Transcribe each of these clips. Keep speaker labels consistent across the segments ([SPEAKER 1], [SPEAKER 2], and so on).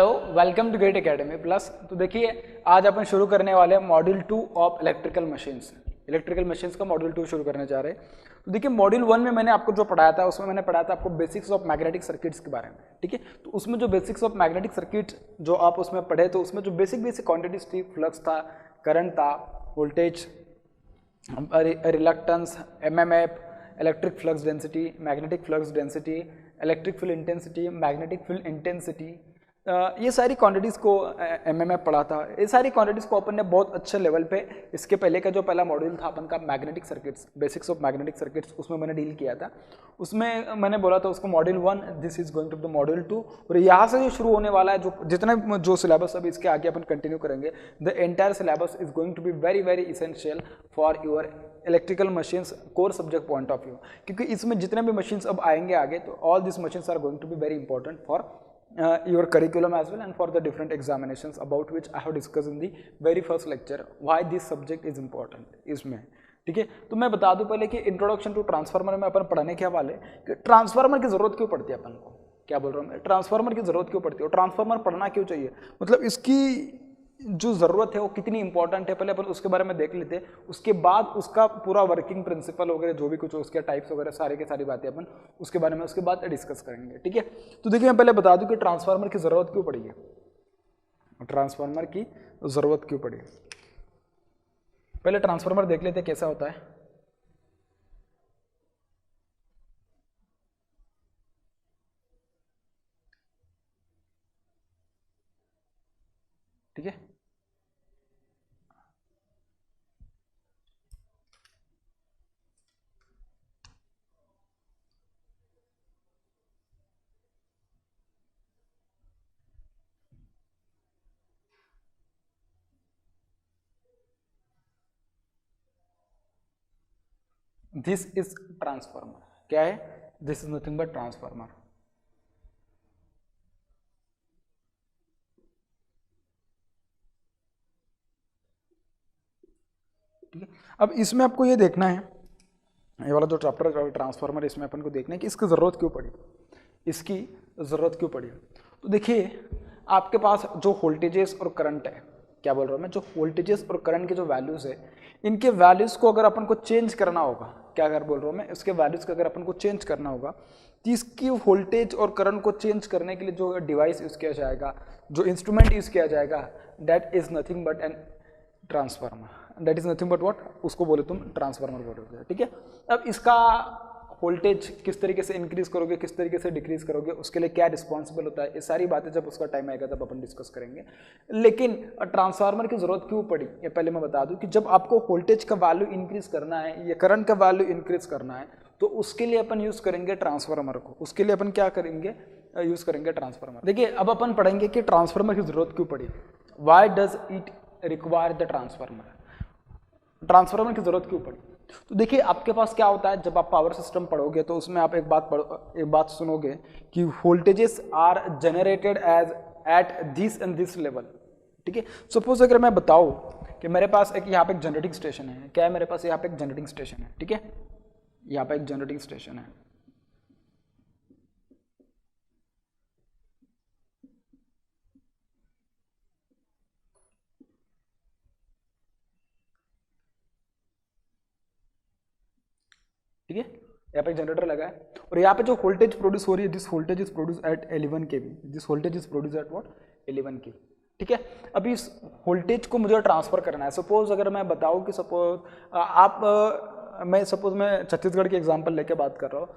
[SPEAKER 1] Hello, welcome to GATE Academy Plus. तो देखिए, आज अपन शुरू करने वाले हैं module 2 of electrical machines. Electrical machines का मॉड्यूल 2 शुरू करने जा रहे हैं। तो देखिए, मॉड्यूल 1 में मैंने आपको जो पढ़ाया था उसमें मैंने पढ़ाया था आपको बेसिक्स ऑफ मैग्नेटिक सर्किट्स के बारे में। ठीक है, तो उसमें जो बेसिक्स ऑफ मैग्नेटिक सर्किट जो आप उसमें पढ़े, तो उसमें जो बेसिक क्वांटिटीज थी, फ्लक्स था, करंट था, voltage, reluctance, MMF, electric flux density, magnetic flux density, electric field intensity, magnetic field intensity, ये सारी क्वांटिटीज़ को एमएमएफ पढ़ा था। ये सारी क्वांटिटीज़ को अपन ने बहुत अच्छे लेवल पे, इसके पहले का जो पहला मॉड्यूल था अपन का magnetic circuits, basics of magnetic circuits, उसमें मैंने डील किया था। उसमें मैंने बोला था उसको module 1, this is going to the module 2। और यहाँ से जो शुरू होने वाला है, जो जितना जो सिलेबस अभी इसके आगे अपन कंटिन्यू करेंगे, the entire syllabus is going to be very very essential for your electrical machines core subject point of view, क्योंकि इसमें जितने भी मशीन्स अब आएंगे आगे, तो all this machines are going to be very important for your curriculum as well and for the different examinations about which I have discussed in the very first lecture why this subject is important इसमें। ठीक है, तो मैं बता दूं पहले कि introduction to transformer में अपन पढ़ने के हवाले कि ट्रांसफार्मर की जरूरत क्यों पड़ती है अपन को, क्या बोल रहा हूँ मैं, ट्रांसफार्मर की जरूरत क्यों पड़ती है और ट्रांसफार्मर पढ़ना क्यों चाहिए, मतलब इसकी जो ज़रूरत है वो कितनी इंपॉर्टेंट है, पहले अपन उसके बारे में देख लेते हैं। उसके बाद उसका पूरा वर्किंग प्रिंसिपल वगैरह जो भी कुछ उसके टाइप्स वगैरह सारे के सारी बातें अपन उसके बारे में उसके बाद डिस्कस करेंगे। ठीक है, तो देखिए मैं पहले बता दूं कि ट्रांसफार्मर की ज़रूरत क्यों पड़ी है, ट्रांसफार्मर की ज़रूरत क्यों पड़ी है। पहले ट्रांसफार्मर देख लेते हैं कैसा होता है। ठीक है, दिस इज ट्रांसफार्मर। क्या है, this is nothing but transformer. ठीक है, अब इसमें आपको ये देखना है, ये वाला जो चैप्टर ट्रांसफार्मर, इसमें अपन को देखना है कि इसकी ज़रूरत क्यों पड़ी, इसकी ज़रूरत क्यों पड़ी। तो देखिए, आपके पास जो वोल्टेजेस और करंट है, क्या बोल रहा हूँ मैं, जो वोल्टेजेस और करंट के जो वैल्यूज़ है, इनके वैल्यूज़ को अगर अपन को चेंज करना होगा, क्या अगर बोल रहा हूँ मैं, इसके वैल्यूज़ को अगर अपन को चेंज करना होगा, तो इसकी वोल्टेज और करंट को चेंज करने के लिए जो डिवाइस यूज़ किया जाएगा, जो इंस्ट्रूमेंट यूज़ किया जाएगा, that is nothing but an transformer. That is nothing but what, उसको बोले तुम ट्रांसफार्मर बोलोगे। ठीक है, अब इसका वोल्टेज किस तरीके से इंक्रीज करोगे, किस तरीके से डिक्रीज करोगे, उसके लिए क्या रिस्पॉन्सिबल होता है, ये सारी बातें जब उसका टाइम आएगा तब अपन डिस्कस करेंगे। लेकिन ट्रांसफार्मर की जरूरत क्यों पड़ी, ये पहले मैं बता दूं कि जब आपको वोल्टेज का वैल्यू इंक्रीज करना है या करंट का वैल्यू इंक्रीज करना है, तो उसके लिए अपन यूज करेंगे ट्रांसफार्मर को। उसके लिए अपन क्या करेंगे, यूज करेंगे ट्रांसफार्मर। देखिए, अब अपन पढ़ेंगे कि ट्रांसफार्मर की जरूरत क्यों पड़ी, why does it require the transformer, transformer की जरूरत क्यों पड़ी। तो देखिए, आपके पास क्या होता है, जब आप पावर सिस्टम पढ़ोगे तो उसमें आप एक बात सुनोगे कि voltages are generated as at this end this level. ठीक है, सपोज अगर मैं बताऊं कि मेरे पास एक यहाँ पे एक जनरेटिंग स्टेशन है, क्या है मेरे पास यहाँ पे एक जनरेटिंग स्टेशन है। ठीक है, यहाँ पे एक जनरेटिंग स्टेशन है। ठीक है, यहाँ पे जनरेटर लगा है और यहाँ पे जो वोल्टेज प्रोड्यूस हो रही है, this voltage is produce at 11 kV, this voltage is produce at what, 11 kV। ठीक है, अभी इस वोल्टेज को मुझे ट्रांसफर करना है। सपोज अगर मैं बताऊं कि मैं छत्तीसगढ़ की एग्जांपल लेके बात कर रहा हूँ।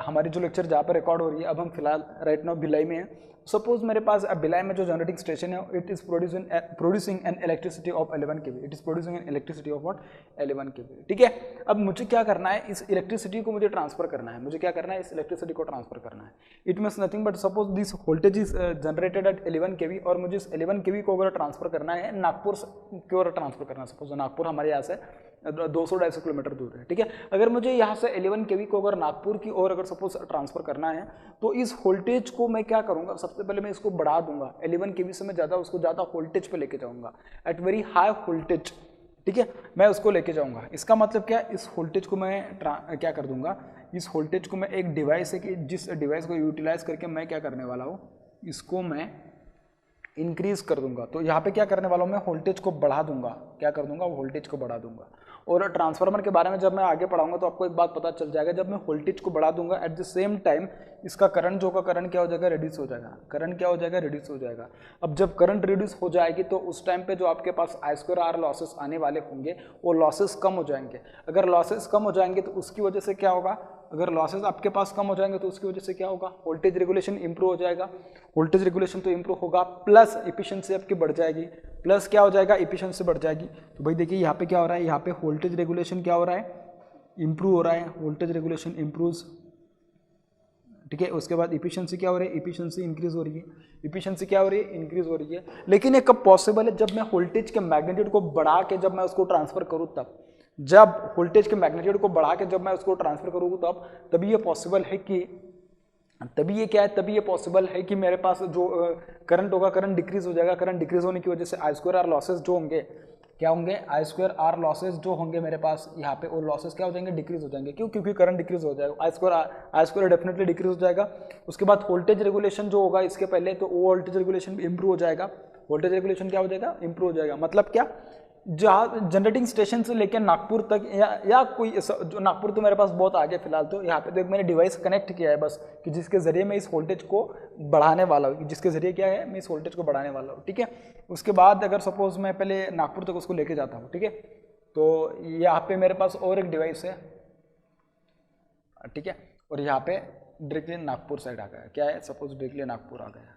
[SPEAKER 1] हमारी जो लेक्चर जहाँ पर रिकॉर्ड हो रही है, अब हम फिलहाल राइट नाउ भिलाई में है। सपोज मेरे पास भिलाई में जो जनरेटिंग स्टेशन है, it is producing N elasticity of 11 kV, it is producing N elasticity of what, 11 kV। ठीक है, अब मुझे क्या करना है, इस इलेक्ट्रिसिटी को मुझे ट्रांसफर करना है, मुझे क्या करना है, इस इलेक्ट्रिसिटी को ट्रांसफर करना है। It means nothing but, suppose this voltage is generated at 11 kV और मुझे इस 11 kV को अगर ट्रांसफर करना है नागपुर की ओर ट्रांसफर करना है। सपोज नागपुर हमारे यहाँ से 200-250 किलोमीटर दूर है। ठीक है, अगर मुझे यहाँ से 11 kV को अगर नागपुर की ओर अगर सपोज ट्रांसफर करना है, तो इस वोल्टेज को मैं क्या करूँगा, सबसे पहले मैं इसको बढ़ा दूंगा। 11 kV से मैं उसको ज़्यादा वोल्टेज पे लेके जाऊँगा, एट वेरी हाई वोल्टेज। ठीक है, मैं उसको लेके जाऊँगा। इसका मतलब क्या, इस वोल्टेज को मैं क्या कर दूंगा, इस वोल्टेज को मैं एक डिवाइस है कि जिस डिवाइस को यूटिलाइज करके मैं क्या करने वाला हूँ, इसको मैं इंक्रीज कर दूंगा। तो यहाँ पे क्या करने वाला हूँ मैं, वोल्टेज को बढ़ा दूंगा। क्या कर दूंगा, वोल्टेज को बढ़ा दूंगा। और ट्रांसफार्मर के बारे में जब मैं आगे पढ़ाऊंगा तो आपको एक बात पता चल जाएगा, जब मैं वोल्टेज को बढ़ा दूंगा एट द सेम टाइम इसका करंट जो होगा, करंट क्या हो जाएगा, रिड्यूस हो जाएगा। करंट क्या हो जाएगा, रिड्यूस हो जाएगा। अब जब करंट रिड्यूस हो जाएगी तो उस टाइम पे जो आपके पास I2R लॉसेस आने वाले होंगे वो लॉसेस कम हो जाएंगे। अगर लॉसेस कम हो जाएंगे तो उसकी वजह से क्या होगा, अगर लॉसेस आपके पास कम हो जाएंगे तो उसकी वजह से क्या होगा, वोल्टेज रेगुलेशन इंप्रूव हो जाएगा। वोल्टेज रेगुलेशन तो इंप्रूव होगा, प्लस एफिशिएंसी आपकी बढ़ जाएगी। प्लस क्या हो जाएगा, एफिशिएंसी बढ़ जाएगी। तो भाई देखिए यहाँ पे क्या हो रहा है, यहाँ पे वोल्टेज रेगुलेशन क्या हो रहा है, इंप्रूव हो रहा है। वोल्टेज रेगुलेशन इंप्रूव्स, ठीक है। उसके बाद एफिशिएंसी क्या हो रही है, एफिशिएंसी इंक्रीज हो रही है। एफिशिएंसी क्या हो रही है, इंक्रीज हो रही है। लेकिन ये कब पॉसिबल है, जब मैं वोल्टेज के मैग्नीट्यूड को बढ़ा के जब मैं उसको ट्रांसफर करूँ तब। जब वोल्टेज के मैग्नीट्यूड को बढ़ा के जब मैं उसको ट्रांसफर करूँ तभी ये पॉसिबल है कि, तभी ये क्या है, तभी ये पॉसिबल है कि मेरे पास जो करंट होगा, करंट डिक्रीज हो जाएगा। करंट डिक्रीज होने की वजह से I2R लॉसेस जो होंगे, क्या होंगे, I2R लॉसेस जो होंगे मेरे पास यहाँ पे, वो लॉसेस क्या हो जाएंगे, डिक्रीज हो जाएंगे। क्यों, क्योंकि करंट डिक्रीज हो जाएगा, I2R डेफिनेटली डिक्रीज हो जाएगा। उसके बाद वोल्टेज रेगुलेशन जो होगा इसके पहले, तो वो वोल्टेज रेगुलेशन इंप्रूव हो जाएगा। वोल्टेज रेगुलेशन क्या हो जाएगा, इंप्रूव हो जाएगा। मतलब क्या, जहाँ जनरेटिंग स्टेशन से लेकर नागपुर तक या कोई जो नागपुर तो मेरे पास बहुत आगे फिलहाल, तो यहाँ पे तो एक मैंने डिवाइस कनेक्ट किया है बस, कि जिसके जरिए मैं इस वोल्टेज को बढ़ाने वाला हूँ, जिसके जरिए क्या है, मैं इस वोल्टेज को बढ़ाने वाला हूँ, ठीक है। उसके बाद अगर सपोज मैं पहले नागपुर तक उसको लेके जाता हूँ, ठीक है, तो यहाँ पे मेरे पास और एक डिवाइस है, ठीक है, और यहाँ पे डायरेक्टली नागपुर साइड आ गया, क्या है, सपोज डायरेक्टली नागपुर आ गया,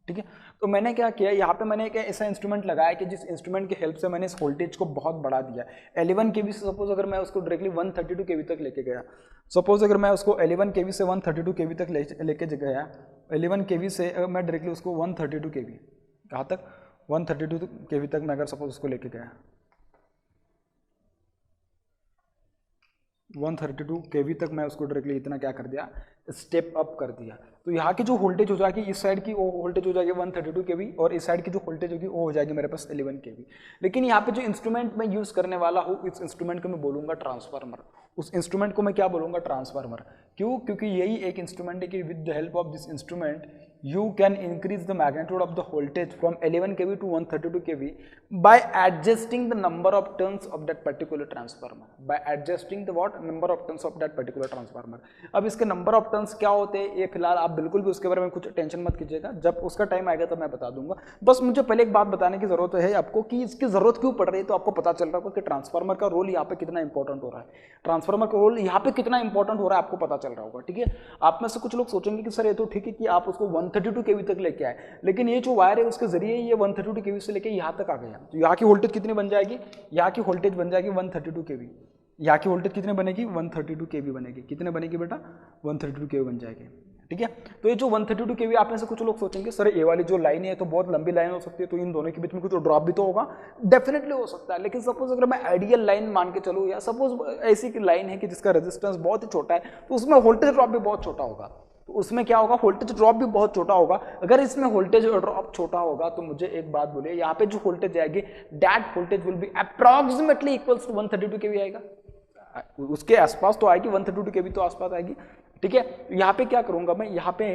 [SPEAKER 1] ठीक है। तो मैंने क्या किया, यहाँ पे मैंने एक ऐसा इंस्ट्रूमेंट लगाया कि जिस इंस्ट्रूमेंट की हेल्प से मैंने इस वोल्टेज को बहुत बढ़ा दिया। 11 kV से सपोज अगर मैं उसको डायरेक्टली 132 kV तक लेके गया, सपोज अगर मैं उसको 11 kV से 132 kV तक लेके गया, 11 kV से मैं डायरेक्टली उसको 132 kV, कहाँ तक, 132 kV तक मैं अगर सपोज उसको लेके गया, 132 kV तक मैं उसको डायरेक्टली इतना क्या कर दिया, स्टेप अप कर दिया। तो यहाँ की जो वोल्टेज हो जाएगी, इस साइड की वो वोल्टेज हो जाएगी 132 kV, और इस साइड की जो वोल्टेज होगी वो हो जाएगी मेरे पास 11 kV। लेकिन यहाँ पे जो इंस्ट्रूमेंट मैं यूज़ करने वाला हूँ, इस इंस्ट्रूमेंट को मैं बोलूँगा ट्रांसफार्मर। उस इंस्ट्रूमेंट को मैं क्या बोलूँगा, ट्रांसफार्मर। क्यों, क्योंकि यही एक इंस्ट्रूमेंट है कि with the help of this instrument you can increase the magnitude of the voltage from 11 kV to 132 kV by adjusting the number of turns of that particular transformer, by adjusting the what, number of turns of that particular transformer। अब इसके number of turns क्या होते हैं, ये फिलहाल आप बिल्कुल भी उसके बारे में कुछ टेंशन मत कीजिएगा, जब उसका टाइम आएगा तो मैं बता दूंगा। बस मुझे पहले एक बात बताने की जरूरत है आपको कि इसकी जरूरत क्यों पड़ रही है, तो आपको पता चल रहा होगा कि ट्रांसफार्मर का रोल यहाँ पे कितना इंपॉर्टेंट हो रहा है। ट्रांसफार्मर का रोल यहाँ पे कितना इंपॉर्टेंट हो रहा है आपको पता चल रहा होगा, ठीक है। आप में से कुछ लोग सोचेंगे कि सर ये तो ठीक है कि आप उसको 132 kV तक लेके आए, लेकिन ये जो वायर है उसके जरिए ये 132 kV से लेके यहाँ तक आ गया। तो यहाँ की वोल्टेज कितनी बन जाएगी, यहाँ की वोल्टेज बन जाएगी 132 kV। यहाँ की वोल्टेज कितने बनेगी, 132 kV बनेगी। कितने बनेगी बेटा, 132 kV बन जाएगी, ठीक है। तो ये जो 132 kV, आप में से कुछ लोग सोचेंगे सर ये वाली जो लाइन है तो बहुत लंबी लाइन हो सकती है, तो इन दोनों के बीच में कुछ ड्रॉप भी तो होगा, डेफिनेटली हो सकता है। लेकिन सपोज अगर मैं आइडियल लाइन मान के चलूँ, या सपोज ऐसी लाइन है कि जिसका रेजिस्टेंस बहुत ही छोटा है, तो उसमें वोल्टेज ड्रॉप भी बहुत छोटा होगा। तो उसमें क्या होगा, वोल्टेज ड्रॉप भी बहुत छोटा होगा। अगर इसमें वोल्टेज ड्रॉप छोटा होगा तो मुझे एक बात बोलिए, यहाँ पे जो वोल्टेज आएगी, that voltage will be approximately equals to 132 kV आएगा, उसके आसपास तो आएगी, 132 kV तो आसपास आएगी, ठीक है। यहाँ पे क्या करूंगा मैं, यहाँ पे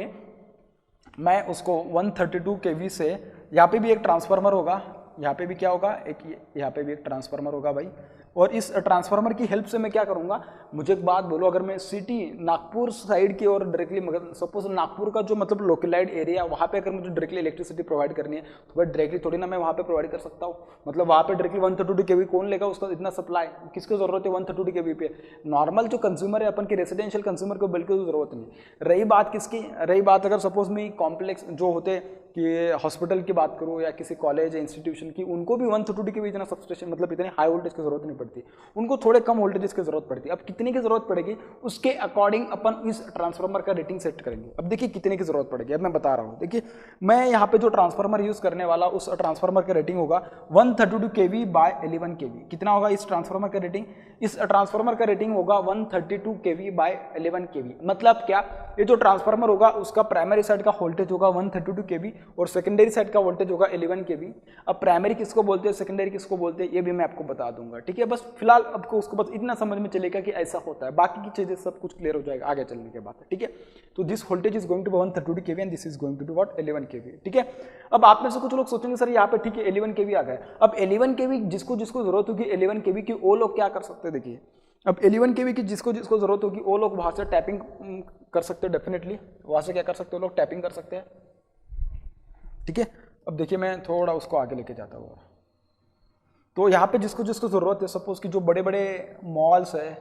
[SPEAKER 1] मैं उसको 132 kV से, यहाँ पे भी एक ट्रांसफार्मर होगा, यहाँ पे भी क्या होगा, एक यहाँ पे भी एक ट्रांसफार्मर होगा भाई। और इस ट्रांसफार्मर की हेल्प से मैं क्या करूंगा, मुझे एक बात बोलो, अगर मैं सिटी नागपुर साइड की और डायरेक्टली, मगर सपोज नागपुर का जो मतलब लोकलाइड एरिया, वहाँ पे अगर मुझे डायरेक्टली इलेक्ट्रिसिटी प्रोवाइड करनी है, तो भाई डायरेक्टली थोड़ी ना मैं वहाँ पे प्रोवाइड कर सकता हूँ। मतलब वहाँ पे डायरेक्टली 132 kV कौन लेगा, उसका इतना सप्लाई किसको जरूरत है 132 kV पे। नॉर्मल जो कंज्यूमर है अपन के, रेसिडेंशियल कंज्यूमर को बिल्कुल जरूरत नहीं। रही बात किसकी, रही बात अगर सपोज में कॉम्प्लेक्स जो होते कि हॉस्पिटल की बात करूँ या किसी कॉलेज या इंस्टीट्यूशन की, उनको भी 132 kV इतना सबस्टेशन, मतलब इतनी हाई वोल्टेज की जरूरत नहीं पड़ती, उनको थोड़े कम वोल्टेज की जरूरत पड़ती है। अब कितने की जरूरत पड़ेगी, उसके अकॉर्डिंग अपन इस ट्रांसफार्मर का रेटिंग सेट करेंगे। अब देखिए कितने की जरूरत पड़ेगी, अब मैं बता रहा हूँ। देखिए मैं यहाँ पे जो ट्रांसफार्मर यूज करने वाला, उस ट्रांसफार्मर का रेटिंग होगा 132 kV बाय 11 kV। कितना होगा इस ट्रांसफार्मर का रेटिंग, इस ट्रांसफार्मर का रेटिंग होगा 132 kV बाय 11 kV। मतलब क्या, ये जो ट्रांसफार्मर होगा उसका प्राइमरी साइड का वोल्टेज होगा 132 kV, और सेकेंडरी साइड का वोल्टेज होगा 11 kV। अब प्राइमरी किसको बोलते हैं, सेकेंडरी किसको बोलते हैं, ये भी मैं आपको बता दूंगा, ठीक है। बस फिलहाल आपको उसको बस इतना समझ में चलेगा कि ऐसा होता है, बाकी की चीजें सब कुछ क्लियर हो जाएगा आगे चलने के बाद, ठीक है। तो this voltage is going to be 132 kV and this is going to be what 11 kV, ठीक है। अब आप में से कुछ लोग सोचेंगे सर यहाँ पे ठीक है 11 kV आ गया। अब 11 kV जिसको जिसको जरूरत होगी 11 kV की, वो लोग क्या कर सकते हैं, देखिए अब 11 kV की जिसको जिसको जरूरत होगी वो लोग वहां से टैपिंग कर सकते हैं, डेफिनेटली वहां से क्या कर सकते हो लोग, टैपिंग कर सकते हैं, ठीक है। अब देखिए मैं थोड़ा उसको आगे लेके जाता हूँ। तो यहाँ पे जिसको जिसको जरूरत है, सपोज कि जो बड़े बड़े मॉल्स है,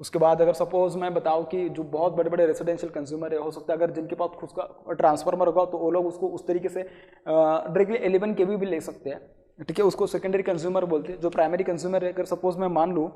[SPEAKER 1] उसके बाद अगर सपोज मैं बताऊँ कि जो बहुत बड़े बड़े रेजिडेंशियल कंज्यूमर है, हो सकता है अगर जिनके पास खुद का ट्रांसफार्मर होगा तो वो लोग उसको उस तरीके से डायरेक्टली 11 kV भी ले सकते हैं, ठीक है। उसको सेकेंडरी कंज्यूमर बोलते हैं। जो प्राइमरी कंज्यूमर है, अगर सपोज मैं मान लूँ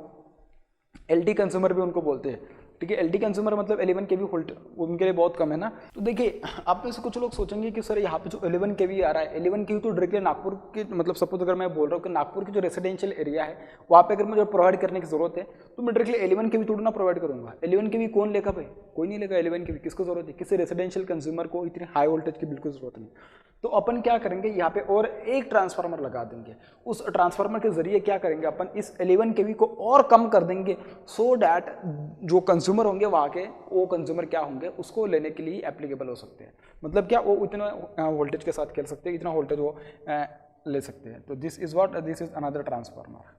[SPEAKER 1] एलटी कंज्यूमर भी उनको बोलते हैं, ठीक है। एलटी कंज्यूमर मतलब 11 kV वोल्ट उनके लिए बहुत कम है ना। तो देखिए आप में से कुछ लोग सोचेंगे कि सर यहाँ पे जो 11 kV आ रहा है, 11 kV तो डायरेक्टली नागपुर के, मतलब सपोज अगर मैं बोल रहा हूँ कि नागपुर की जो रेसिडेंशियल एरिया है वहाँ पे अगर मुझे प्रोवाइड करने की जरूरत है तो मैं डायरेक्टली 11 kV थोड़ा ना प्रोवाइड करूँगा। 11 kV कौन लेगा भाई, कोई नहीं लेगा 11 kV। किसको जरूरत है, किसी रेसिडेंशियल कंज्यूमर को इतनी हाई वोल्टेज की बिल्कुल जरूरत नहीं। तो अपन क्या करेंगे यहाँ पे और एक ट्रांसफार्मर लगा देंगे, उस ट्रांसफार्मर के जरिए क्या करेंगे अपन इस 11 kV को और कम कर देंगे, सो डैट जो कंज्यूमर होंगे वहाँ के, वो कंज्यूमर क्या होंगे उसको लेने के लिए एप्लीकेबल हो सकते हैं। मतलब क्या, वो इतना वोल्टेज के साथ खेल सकते हैं, इतना वोल्टेज वो ले सकते हैं। तो this is what, this is another transformer,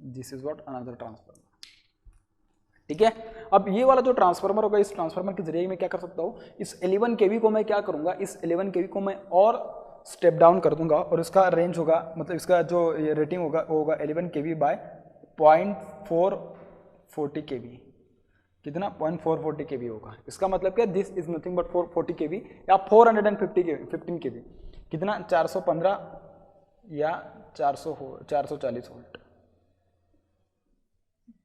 [SPEAKER 1] this is what another transformer, ठीक है। अब ये वाला जो ट्रांसफार्मर होगा, इस ट्रांसफार्मर के जरिए मैं क्या कर सकता हूँ, इस 11 kV को मैं क्या करूंगा, इस 11 kV को मैं और स्टेप डाउन कर दूंगा और इसका रेंज होगा, मतलब इसका जो रेटिंग होगा वो होगा 11 kV बाय 0.440 kV। कितना, 0.440 kV होगा। इसका मतलब क्या, this is nothing but 440 kV या 415 kV, कितना 415 या 440 वोल्ट,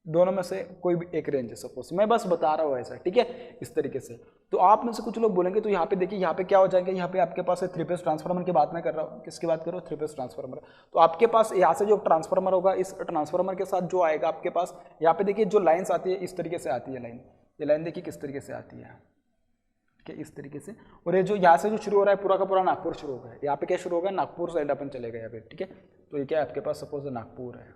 [SPEAKER 1] दोनों में से कोई भी एक रेंज है, सपोज मैं बस बता रहा हूँ ऐसा, ठीक है, इस तरीके से। तो आप में से कुछ लोग बोलेंगे तो यहाँ पे देखिए, यहाँ पे क्या हो जाएगा, यहाँ पे आपके पास 3 फेज ट्रांसफार्मर की बात मैं कर रहा हूँ, किसकी बात कर रहा हूँ, 3 फेज ट्रांसफार्मर। तो आपके पास यहाँ से जो ट्रांसफार्मर होगा, इस ट्रांसफार्मर के साथ जो आएगा आपके पास, यहाँ पे देखिए जो लाइन्स आती है इस तरीके से आती है लाइन, ये लाइन देखिए किस तरीके से आती है, ठीक है, इस तरीके से। और ये जो यहाँ से जो शुरू हो रहा है पूरा का पूरा नागपुर शुरू होगा, यहाँ पे क्या शुरू होगा, नागपुर साइड अपन चलेगा यहाँ पे, ठीक है। तो ये क्या आपके पास सपोज नागपुर है।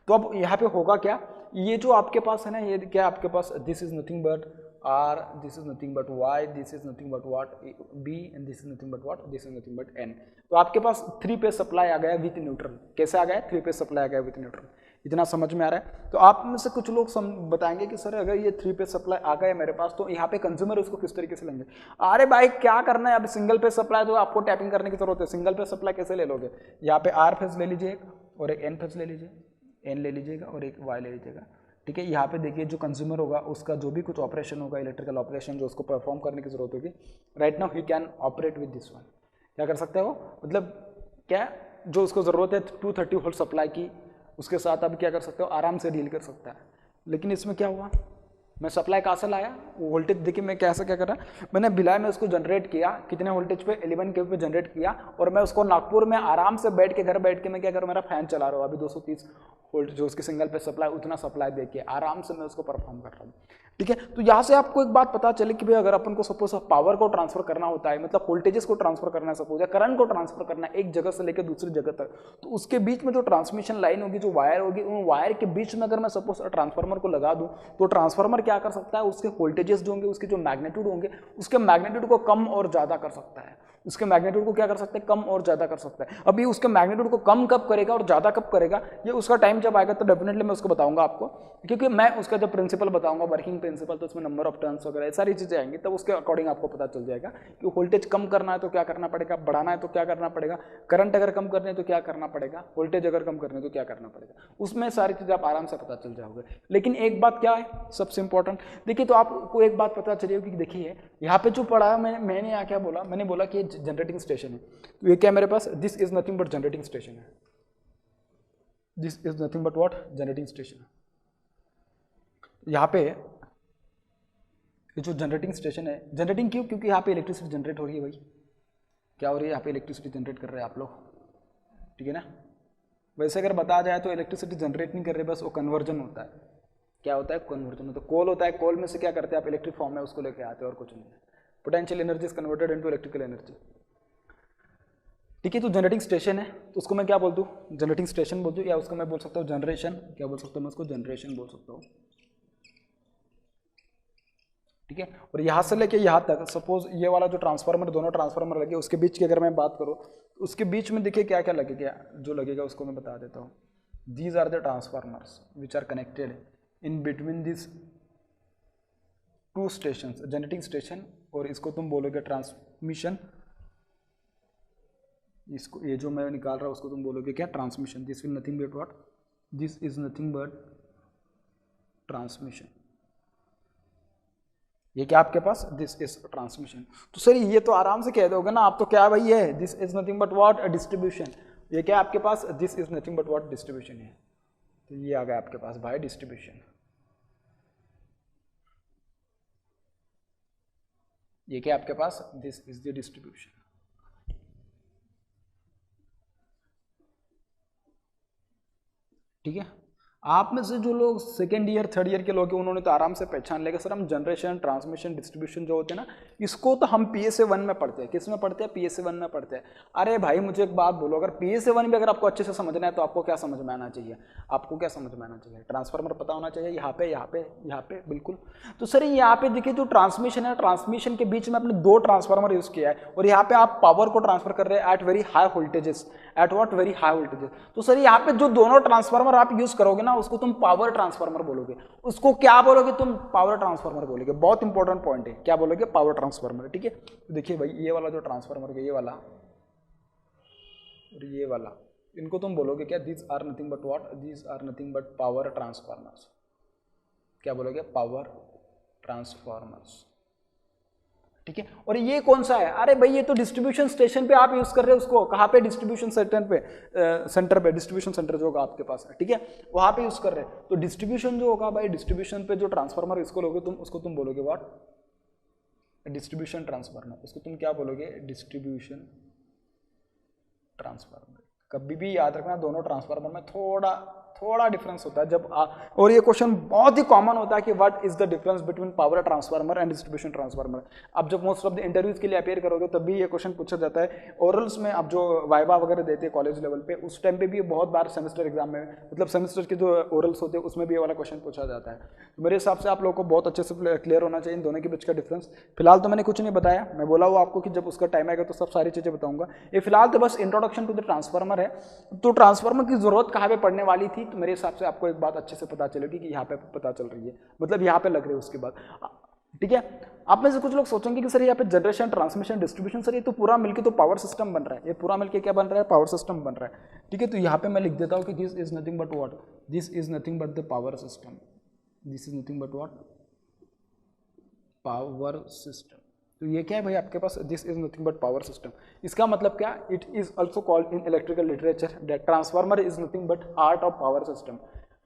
[SPEAKER 1] तो अब यहाँ पे होगा क्या, ये जो आपके पास है ना, ये क्या आपके पास, this is nothing but R, this is nothing but Y, this is nothing but what B and this is nothing but what, this is nothing but N. तो आपके पास 3 फेज सप्लाई आ गया विथ न्यूट्रल। कैसे आ गया, 3 phase supply आ गया with neutral. इतना समझ में आ रहा है। तो आप में से कुछ लोग बताएंगे कि सर अगर ये 3 फेज सप्लाई आ गया मेरे पास तो यहाँ पे कंज्यूमर उसको किस तरीके से लेंगे। अरे भाई क्या करना है, अब सिंगल फेज सप्लाई तो आपको टैपिंग करने की जरूरत है। सिंगल फेज सप्लाई कैसे ले लोगे, यहाँ पे आर फेज ले लीजिए और एक एन फेज ले लीजिए, एन ले लीजिएगा और एक वाई ले लीजिएगा, ठीक है। यहाँ पे देखिए जो कंज्यूमर होगा उसका जो भी कुछ ऑपरेशन होगा, इलेक्ट्रिकल ऑपरेशन जो उसको परफॉर्म करने की जरूरत होगी, right now he can operate with this one. क्या कर सकते हो, मतलब क्या जो उसको जरूरत है 230 वोल्ट सप्लाई की, उसके साथ अब क्या कर सकते हो, आराम से डील कर सकता है। लेकिन इसमें क्या हुआ, मैं सप्लाई कहाँ से लाया, वोल्टेज देखिए मैं कैसे क्या कर रहा, मैंने भिलाई में उसको जनरेट किया, कितने वोल्टेज पे, 11 kV पे जनरेट किया, और मैं उसको नागपुर में आराम से बैठ के, घर बैठ के मैं क्या कर रहा हूँ, मेरा फैन चला रहा हूँ अभी 230 वोल्ट जो उसकी सिंगल पे सप्लाई, उतना सप्लाई देके आराम से मैं उसको परफॉर्म कर रहा हूँ, ठीक है। तो यहाँ से आपको एक बात पता चले कि भाई अगर अपन को सपोज पावर को ट्रांसफर करना होता है, मतलब वोल्टेजेस को ट्रांसफर करना है, सपोज या करंट को ट्रांसफर करना है एक जगह से लेकर दूसरी जगह तक, तो उसके बीच में जो ट्रांसमिशन लाइन होगी, जो वायर होगी, उन वायर के बीच में अगर मैं सपोज ट्रांसफार्मर को लगा दूं, तो ट्रांसफार्मर क्या कर सकता है, उसके वोल्टेजेस जो होंगे, उसके जो मैग्नीट्यूड होंगे, उसके मैग्नीट्यूड को कम और ज्यादा कर सकता है। उसके मैग्नीट्यूड को क्या कर सकते हैं, कम और ज्यादा कर सकता है। अभी उसके मैग्नीट्यूड को कम कब करेगा और ज्यादा कब करेगा, ये उसका टाइम जब आएगा तो डेफिनेटली मैं उसको बताऊंगा आपको, क्योंकि मैं उसका जब प्रिंसिपल बताऊंगा, वर्किंग प्रिंसिपल, तो उसमें नंबर ऑफ टर्न्स वगैरह सारी चीजें आएंगी, तब उसके अकॉर्डिंग आपको पता चल जाएगा कि वोल्टेज कम करना है तो क्या करना पड़ेगा, बढ़ाना है तो क्या करना पड़ेगा, करंट अगर कम करने है तो क्या करना पड़ेगा, वोल्टेज अगर कम करने है तो क्या करना पड़ेगा, उसमें सारी चीजें आप आराम से पता चल जाओगे। लेकिन एक बात क्या है सबसे इंपॉर्टेंट, देखिए तो आपको एक बात पता चली होगी कि देखिए यहाँ पे जो पढ़ा मैंने यहाँ क्या बोला, मैंने बोला कि जनरेटिंग स्टेशन है, तो ये क्या मेरे पास, this is nothing but generating station है, this is nothing but what, generating station. यहाँ पे ये जो जनरेटिंग स्टेशन है, जनरेटिंग क्यों, क्योंकि यहाँ पे इलेक्ट्रिसिटी जनरेट हो रही है भाई, क्या हो रही है, यहाँ पे इलेक्ट्रिसिटी जनरेट कर रहे हैं आप लोग, ठीक है ना। वैसे अगर बताया जाए तो इलेक्ट्रिसिटी जनरेट नहीं कर रहे, बस वो कन्वर्जन होता है। क्या होता है, कन्वर्जन होता है। कोल होता है, कोल में से क्या करते हैं आप, इलेक्ट्रिक फॉर्म में उसको लेके आते हैं और कुछ नहीं है, potential energy is converted into electrical energy. ठीक है, तो जनरेटिंग स्टेशन है, तो उसको मैं क्या बोल दूँ, जनरेटिंग स्टेशन बोल दूँ, या उसको मैं बोल सकता हूँ जनरेशन, क्या बोल सकता हूँ मैं उसको, जनरेशन बोल सकता हूँ। ठीक है, और यहाँ से लेके यहाँ तक सपोज ये वाला जो ट्रांसफार्मर, दोनों ट्रांसफार्मर लगे, उसके बीच की अगर मैं बात करूँ तो उसके बीच में देखिए क्या क्या लगेगा, जो लगेगा उसको मैं बता देता हूँ। These are the transformers which are connected in between this two station, generating station, और इसको तुम बोलोगे ट्रांसमिशन, इसको ये जो मैं निकाल रहा हूँ उसको तुम बोलोगे क्या, transmission. This will nothing but what, this is nothing but transmission. ये क्या आपके पास, दिस इज ट्रांसमिशन। तो सर ये तो आराम से कह दोगे ना आप, तो क्या भाई है, this is nothing but what, distribution. ये क्या आपके पास, this is nothing but what, distribution है। तो ये आ गया आपके पास भाई डिस्ट्रीब्यूशन। ये क्या आपके पास, दिस इज द डिस्ट्रीब्यूशन। ठीक है, आप में से जो लोग सेकेंड ईयर थर्ड ईयर के लोग हैं उन्होंने तो आराम से पहचान लेगा, सर हम जनरेशन ट्रांसमिशन डिस्ट्रीब्यूशन जो होते हैं ना, इसको तो हम PSA 1 में पढ़ते हैं। किस में पढ़ते हैं, PSA 1 में पढ़ते हैं। अरे भाई मुझे एक बात बोलो, अगर PSA 1 भी अगर आपको अच्छे से समझना है तो आपको क्या समझ में आना चाहिए, आपको क्या समझ में आना चाहिए, ट्रांसफार्मर पता होना चाहिए, यहाँ पे यहाँ पे यहाँ पे, बिल्कुल। तो सर यहाँ पे देखिए जो ट्रांसमिशन है, ट्रांसमिशन के बीच में आपने दो ट्रांसफार्मर यूज किया है, और यहाँ पे आप पावर को ट्रांसफर कर रहे हैं at very high voltages, at what, very high voltages. तो सर यहाँ पे जो दोनों ट्रांसफार्मर आप यूज करोगे ना, उसको तुम पावर ट्रांसफार्मर बोलोगे। उसको क्या बोलोगे तुम, पावर ट्रांसफार्मर बोलोगे। बहुत इंपॉर्टेंट पॉइंट है, क्या बोलोगे, पावर ट्रांसफार्मर। ठीक है, तो देखिए भाई ये वाला जो ट्रांसफार्मर है, ये वाला और ये वाला, इनको तुम बोलोगे क्या, this are nothing but what, this are nothing but power transformers. क्या बोलोगे, पावर ट्रांसफार्मर्स। ठीक है, और ये कौन सा है, अरे भाई ये तो डिस्ट्रीब्यूशन स्टेशन पे आप यूज कर रहे हो उसको, कहाँ पे, डिस्ट्रीब्यूशन सेंटर पे, डिस्ट्रीब्यूशन सेंटर जो होगा आपके पास, ठीक है, वहां पे यूज कर रहे हैं। तो डिस्ट्रीब्यूशन जो होगा भाई, डिस्ट्रीब्यूशन पे जो ट्रांसफार्मर इसको लोगे तुम, उसको तुम बोलोगे व्हाट, डिस्ट्रीब्यूशन ट्रांसफार्मर। उसको तुम क्या बोलोगे, डिस्ट्रीब्यूशन ट्रांसफार्मर। कभी भी याद रखना दोनों ट्रांसफार्मर में थोड़ा डिफरेंस होता है जब और ये क्वेश्चन बहुत ही कॉमन होता है कि what is the difference between power transformer and distribution transformer. अब जब मोस्ट ऑफ द इंटरव्यूज के लिए अपेयर करोगे तब भी ये क्वेश्चन पूछा जाता है। ओरल्स में आप जो वाइवा वगैरह देते हैं कॉलेज लेवल पे, उस टाइम पे भी बहुत बार सेमेस्टर एग्जाम में, मतलब सेमेस्टर के जो ओरल्स होते हैं उसमें भी ये वाला क्वेश्चन पूछा जाता है। तो मेरे हिसाब से आप लोगों को बहुत अच्छे से क्लियर होना चाहिए इन दोनों के बीच का डिफरेंस। फिलहाल तो मैंने कुछ नहीं बताया, मैं बोला हुआ आपको कि जब उसका टाइम आएगा तो सब सारी चीजें बताऊंगा। ये फिलहाल तो बस इंट्रोडक्शन टू द ट्रांसफार्मर है। तो ट्रांसफार्मर की जरूरत कहाँ पे पड़ने वाली थी, तो मेरे हिसाब से आपको एक बात अच्छे से पता चलेगी कि यहाँ पे पता चल रही है, मतलब यहाँ पे लग रही है उसके बाद। ठीक है, आप में से कुछ लोग सोचेंगे कि सर यहाँ पे जनरेशन ट्रांसमिशन डिस्ट्रीब्यूशन, सर ये तो पूरा मिलके तो पावर सिस्टम बन रहा है, ये पूरा मिलके क्या बन रहा है, पावर सिस्टम बन रहा है। ठीक है, तो यहाँ पे मैं लिख देता हूँ कि this is nothing but what, this is nothing but the power system, this is nothing but what, power system. तो ये क्या है भाई आपके पास, this is nothing but power system. इसका मतलब क्या, it is also called in electrical literature that transformer is nothing but heart of power system.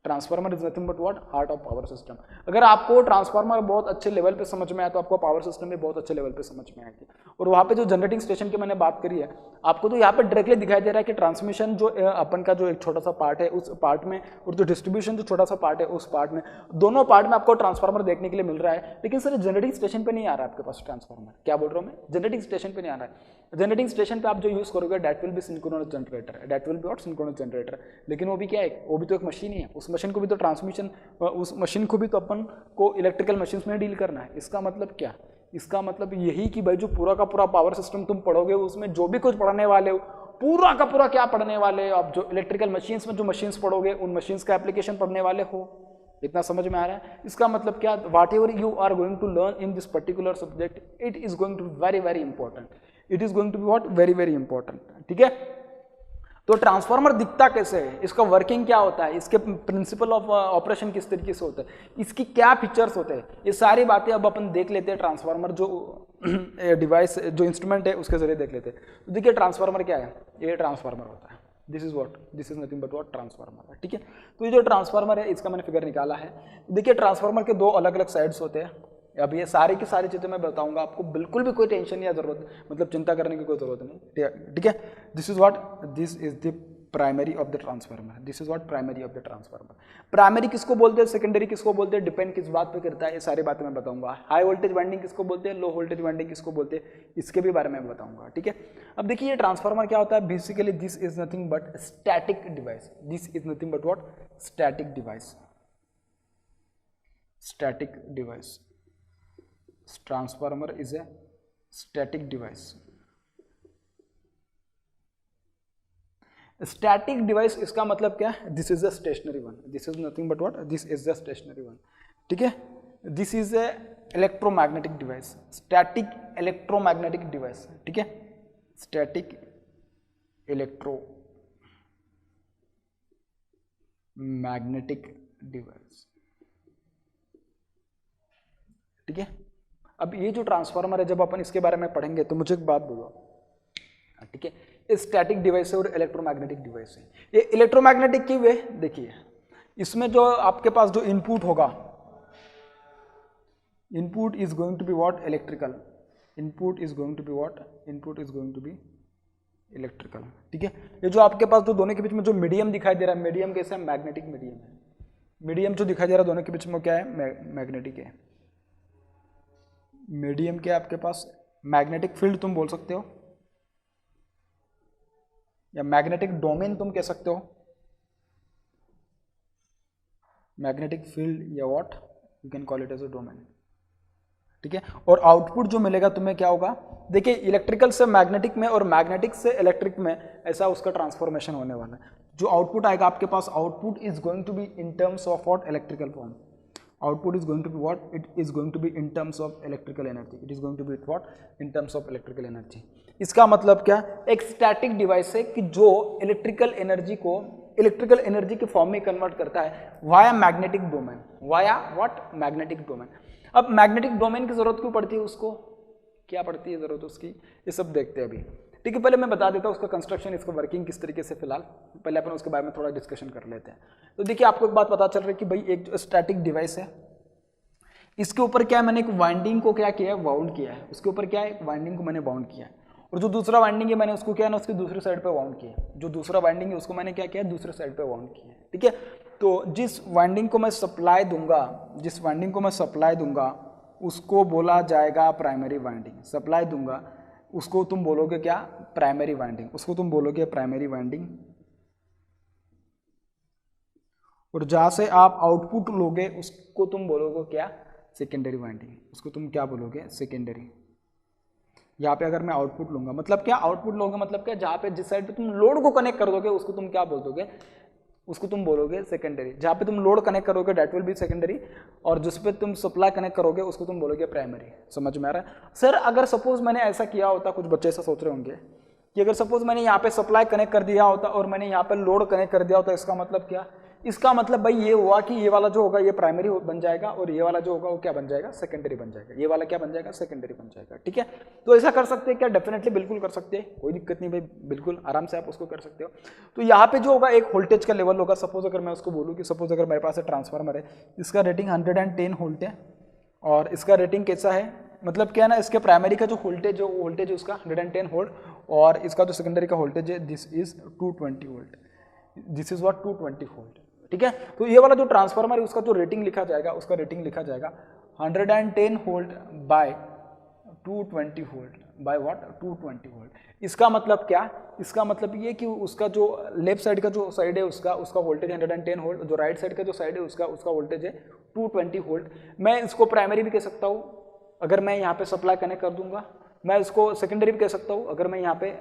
[SPEAKER 1] Transformer is nothing but what, heart of power system. अगर आपको transformer बहुत अच्छे level पे समझ में आया तो आपको पावर सिस्टम भी बहुत अच्छे लेवल पे समझ में आएगी। और वहाँ पे जो जनरेटिंग स्टेशन की मैंने बात करी है, आपको तो यहाँ पे डायरेक्टली दिखाई दे रहा है कि ट्रांसमिशन जो अपन का जो एक छोटा सा पार्ट है उस पार्ट में, और जो डिस्ट्रीब्यूशन जो छोटा सा पार्ट है उस पार्ट में, दोनों पार्ट में आपको ट्रांसफार्मर देखने के लिए मिल रहा है। लेकिन सर जनरेटिंग स्टेशन पे नहीं आ रहा है आपके पास ट्रांसफार्मर। क्या बोल रहा हूँ मैं, जनरेटिंग स्टेशन पे नहीं आ रहा है। जनरेटिंग स्टेशन पे आप जो यूज करोगे that will be synchronous generator, that will be what, synchronous generator. लेकिन वो भी क्या है, वो भी तो एक मशीन ही है, उस मशीन को भी तो ट्रांसमिशन, उस मशीन को भी तो अपन को इलेक्ट्रिकल मशीन में डील करना है। इसका मतलब क्या, इसका मतलब यही कि भाई जो पूरा का पूरा पावर सिस्टम तुम पढ़ोगे उसमें जो भी कुछ पढ़ने वाले हो, पूरा का पूरा क्या पढ़ने वाले हो आप, जो इलेक्ट्रिकल मशीन्स में जो मशीन्स पढ़ोगे उन मशीन्स का एप्लीकेशन पढ़ने वाले हो। इतना समझ में आ रहा है। इसका मतलब क्या, whatever you are going to learn in this particular subject, it is going to very very important, it is going to be what, very very important. ठीक है, तो ट्रांसफार्मर दिखता कैसे है, इसका वर्किंग क्या होता है, इसके प्रिंसिपल ऑफ ऑपरेशन किस तरीके से होता है, इसकी क्या फीचर्स होते हैं, ये सारी बातें अब अपन देख लेते हैं। ट्रांसफार्मर जो डिवाइस, जो इंस्ट्रूमेंट है उसके जरिए देख लेते हैं। तो देखिए ट्रांसफार्मर क्या है, ये ट्रांसफार्मर होता है, this is what, this is nothing but what, transformer है। ठीक है, तो ये जो ट्रांसफार्मर है इसका मैंने फिगर निकाला है। देखिए ट्रांसफार्मर के दो अलग अलग साइड्स होते हैं। अब ये सारी की सारी चीजें मैं बताऊंगा आपको, बिल्कुल भी कोई टेंशन या जरूरत, मतलब चिंता करने की कोई जरूरत नहीं। ठीक है, this is what, this is the primary of the transformer, this is what primary of the transformer. Primary किसको बोलते हैं, सेकेंडरी किसको बोलते हैं, डिपेंड किस बात पे करता है, ये सारी बातें मैं बताऊंगा। हाई वोल्टेज वाइंडिंग किसको बोलते हैं, लो वोल्टेज वाइंडिंग किसको बोलते हैं, इसके भी बारे में बताऊंगा, ठीक है। अब देखिए ये ट्रांसफार्मर क्या होता है, basically this is nothing but static device, this is nothing but what, static device, static device. Transformer is a static device. Static device इसका मतलब क्या है, this is the stationary one, this is nothing but what, this is the stationary one, ठीक है। This is a electromagnetic device, static electromagnetic device, ठीक है, static electromagnetic device, ठीक है। अब ये जो ट्रांसफार्मर है, जब अपन इसके बारे में पढ़ेंगे तो मुझे एक बात बोलो, ठीक है, ये स्टैटिक डिवाइस है और इलेक्ट्रोमैग्नेटिक डिवाइस है। ये इलेक्ट्रोमैग्नेटिक की वे देखिए, इसमें जो आपके पास जो इनपुट होगा, input is going to be what, electrical, input is going to be what, input is going to be electrical, ठीक है। ये जो आपके पास जो दोनों के बीच में जो मीडियम दिखाई दे रहा है, मीडियम कैसा है, मैग्नेटिक मीडियम है। मीडियम जो दिखाई दे रहा है दोनों के बीच में क्या है, मैग्नेटिक है। मीडियम के आपके पास मैग्नेटिक फील्ड तुम बोल सकते हो, या मैग्नेटिक डोमेन तुम कह सकते हो, मैग्नेटिक फील्ड या what you can call it as a domain, ठीक है। और आउटपुट जो मिलेगा तुम्हें क्या होगा, देखिए इलेक्ट्रिकल से मैग्नेटिक में और मैग्नेटिक से इलेक्ट्रिक में ऐसा उसका ट्रांसफॉर्मेशन होने वाला है। जो आउटपुट आएगा आपके पास, output is going to be in terms of what, electrical form. Output is going to be what, it is going to be in terms of electrical energy, it is going to be what, in terms of electrical energy. इसका मतलब क्या, एक static device है कि जो electrical energy को electrical energy के form में कन्वर्ट करता है via magnetic domain, via what, magnetic domain. अब मैग्नेटिक डोमेन की जरूरत क्यों पड़ती है, उसको क्या पड़ती है जरूरत उसकी, ये सब देखते हैं अभी, ठीक है। पहले मैं बता देता हूँ उसका कंस्ट्रक्शन, इसका वर्किंग किस तरीके से, फिलहाल पहले अपन उसके बारे में थोड़ा डिस्कशन कर लेते हैं। तो देखिए आपको एक बात पता चल रही है कि भाई एक जो स्टैटिक डिवाइस है, इसके ऊपर क्या है, मैंने एक वाइंडिंग को क्या किया है, बाउंड किया है। उसके ऊपर क्या है, एक वाइंडिंग को मैंने बाउंड किया है, और जो दूसरा वाइंडिंग है मैंने उसको क्या है ना, उसकी दूसरी साइड पे बाउंड किया है। जो दूसरा वाइंडिंग है उसको मैंने क्या किया है, दूसरे साइड पे बाउंड किया है, ठीक है। तो जिस वाइंडिंग को मैं सप्लाई दूंगा, जिस वाइंडिंग को मैं सप्लाई दूंगा उसको बोला जाएगा प्राइमरी वाइंडिंग। सप्लाई दूंगा उसको तुम बोलोगे क्या, प्राइमरी वाइंडिंग, उसको तुम बोलोगे प्राइमरी वाइंडिंग। और जहां से आप आउटपुट लोगे उसको तुम बोलोगे क्या, सेकेंडरी वाइंडिंग, उसको तुम क्या बोलोगे, सेकेंडरी। यहाँ पे अगर मैं आउटपुट लूंगा, मतलब क्या, आउटपुट लोगे मतलब क्या, जहाँ पे जिस साइड पे तुम लोड को कनेक्ट कर दोगे उसको तुम क्या बोल दोगे, उसको तुम बोलोगे सेकेंडरी। जहाँ पे तुम लोड कनेक्ट करोगे डेट विल बी सेकेंडरी, और जिस पे तुम सप्लाई कनेक्ट करोगे उसको तुम बोलोगे प्राइमरी। समझ में आ रहा है सर? अगर सपोज मैंने ऐसा किया होता, कुछ बच्चे ऐसा सोच रहे होंगे कि अगर सपोज मैंने यहाँ पे सप्लाई कनेक्ट कर दिया होता और मैंने यहाँ पे लोड कनेक्ट कर दिया होता, इसका मतलब क्या, इसका मतलब भाई ये हुआ कि ये वाला जो होगा ये प्राइमरी बन जाएगा और ये वाला जो होगा वो क्या बन जाएगा, सेकेंडरी बन जाएगा। ये वाला क्या बन जाएगा, सेकेंडरी बन जाएगा, ठीक है। तो ऐसा कर सकते हैं क्या, डेफिनेटली बिल्कुल कर सकते हैं, कोई दिक्कत नहीं भाई, बिल्कुल आराम से आप उसको कर सकते हो। तो यहाँ पे जो होगा एक वोल्टेज का लेवल होगा। सपोज अगर मैं उसको बोलूँ कि सपोज अगर मेरे पास ट्रांसफार्मर है, इसका रेटिंग 110 वोल्ट है और इसका रेटिंग कैसा है, मतलब क्या है ना, इसके प्राइमरी का जो वोल्टेज है उसका 110 वोल्ट और इसका जो सेकेंडरी का वोल्टेज है this is 220 volt, this is what 220 volt, ठीक है। तो ये वाला जो ट्रांसफार्मर है उसका जो रेटिंग लिखा जाएगा, उसका रेटिंग लिखा जाएगा 110 volt by 220 volt by what 220 volt. इसका मतलब क्या, इसका मतलब ये कि उसका जो लेफ्ट साइड का जो साइड है उसका वोल्टेज 110 वोल्ट, जो राइट साइड का जो साइड है उसका वोल्टेज है 220 वोल्ट। मैं इसको प्राइमरी भी कह सकता हूँ अगर मैं यहाँ पे सप्लाई कनेक्ट कर दूंगा, मैं इसको सेकेंडरी भी कह सकता हूँ अगर मैं यहाँ पे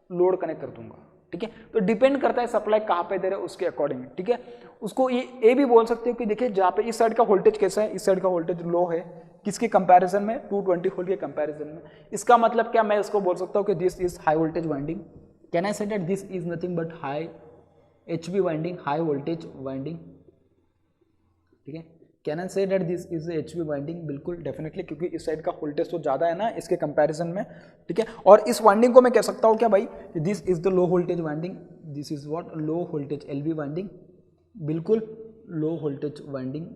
[SPEAKER 1] लोड कनेक्ट कर दूंगा, ठीक है। तो डिपेंड करता है सप्लाई कहाँ पे दे रहे हैं उसके अकॉर्डिंग, ठीक है। उसको ये भी बोल सकते हो कि देखिए जहाँ पे इस साइड का वोल्टेज कैसा है, इस साइड का वोल्टेज लो है किसके कंपैरिजन में, 220 वोल्ट के कंपैरिजन में। इसका मतलब क्या, मैं इसको बोल सकता हूँ कि this is high voltage winding. Can I say that this is nothing but high HV winding, high voltage winding, ठीक है। Can I say that this is HV winding, बिल्कुल डेफिनेटली, क्योंकि इस साइड का वोल्टेज तो ज़्यादा है ना इसके कंपैरिजन में, ठीक है। और इस वाइंडिंग को मैं कह सकता हूँ क्या भाई, this is the low voltage winding, this is what low voltage LV winding, बिल्कुल लो वोल्टेज वाइंडिंग,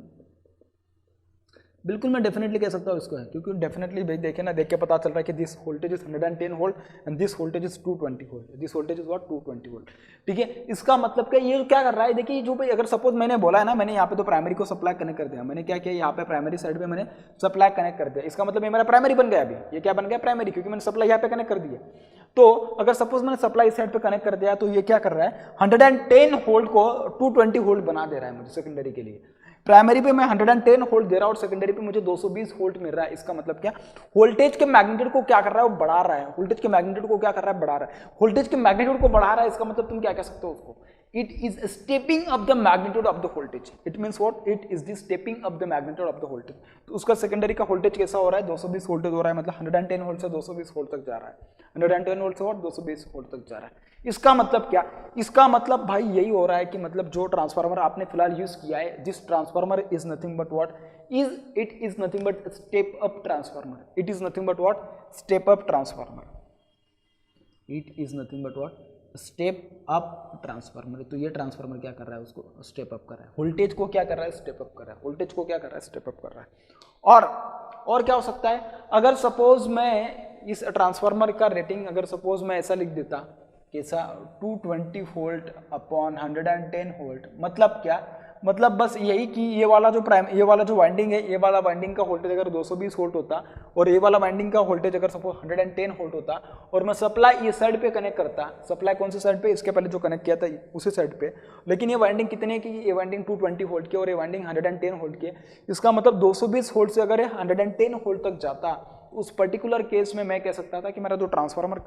[SPEAKER 1] बिल्कुल मैं डेफिनेटली कह सकता हूँ इसको है, क्योंकि डेफिनेटली भाई देखे ना, देख के पता चल रहा है कि this voltage is 110 volt and this voltage is 220 volt, this voltage is what 220 volt. ठीक है, इसका मतलब क्या, ये क्या कर रहा है, देखिए जो भाई अगर सपोज मैंने बोला है ना, मैंने यहाँ पे तो प्राइमरी को सप्लाई कनेक्ट कर दिया, मैंने क्या किया यहाँ पे प्राइमरी साइड पे मैंने सप्लाई कनेक्ट कर दिया, इसका मतलब ये मेरा प्राइमरी बन गया अभी, ये क्या बन गया प्राइमरी, क्योंकि मैंने सप्लाई यहाँ पे कनेक्ट कर दिया। तो अगर सपोज मैंने सप्लाई साइड पे कनेक्ट कर दिया तो ये क्या कर रहा है 110 वोल्ट को 220 वोल्ट बना दे रहा है मुझे सेकेंडरी के लिए। प्राइमरी पे मैं 110 वोल्ट दे रहा हूं और सेकेंडरी पे मुझे 220 वोल्ट मिल रहा है। इसका मतलब क्या, वोल्टेज के मैग्नीट्यूड को क्या कर रहा है वो बढ़ा रहा है, वोल्टेज के मैग्नीट्यूड को क्या कर रहा है बढ़ा रहा है, वोल्टेज के मैग्नीट्यूड को बढ़ा रहा है। इसका मतलब तुम क्या कह सकते हो उसको, it is stepping up the magnitude of the voltage, it means what, it is the stepping up the magnitude of the voltage। तो उसका सेकेंडरी का वोल्टेज कैसा हो रहा है 220 वोल्टेज हो रहा है, मतलब 110 वोल्ट से 220 वोल्ट तक जा रहा है, 110 वोल्ट से 220 वोल्ट तक जा रहा है। इसका मतलब क्या, इसका मतलब भाई यही हो रहा है कि मतलब जो ट्रांसफार्मर आपने फिलहाल यूज किया है, this transformer is nothing but what is, it is nothing but step up transformer, it is nothing but what step up transformer, it is nothing but what step up transformer. तो ये transformer क्या कर रहा है, उसको step up कर रहा है, वोल्टेज को क्या कर रहा है स्टेप अप कर रहा है, वोल्टेज को क्या कर रहा है स्टेप अप कर रहा है। और क्या हो सकता है, अगर सपोज मैं इस ट्रांसफार्मर का रेटिंग अगर सपोज मैं ऐसा लिख देता कैसा 220 वोल्ट अपॉन 110 वोल्ट, मतलब क्या, मतलब बस यही कि ये वाला जो वाइंडिंग है, ये वाला वाइंडिंग का वोल्टेज अगर 220 वोल्ट होता और ये वाला वाइंडिंग का वोल्टेज अगर सपोज 110 वोल्ट होता और मैं सप्लाई ये साइड पे कनेक्ट करता, सप्लाई कौन सी साइड पे, इसके पहले जो कनेक्ट किया था उसी साइड पे, लेकिन ये वाइंडिंग कितने की, ये वाइंडिंग 220 वोल्ट की और ये वाइंडिंग 110 वोल्ट की। इसका मतलब 220 वोल्ट से अगर ये 110 वोल्ट तक जाता, उस पर्टिकुलर केस में मैं कह सकता था कि मेरा जो ट्रांसफार्मर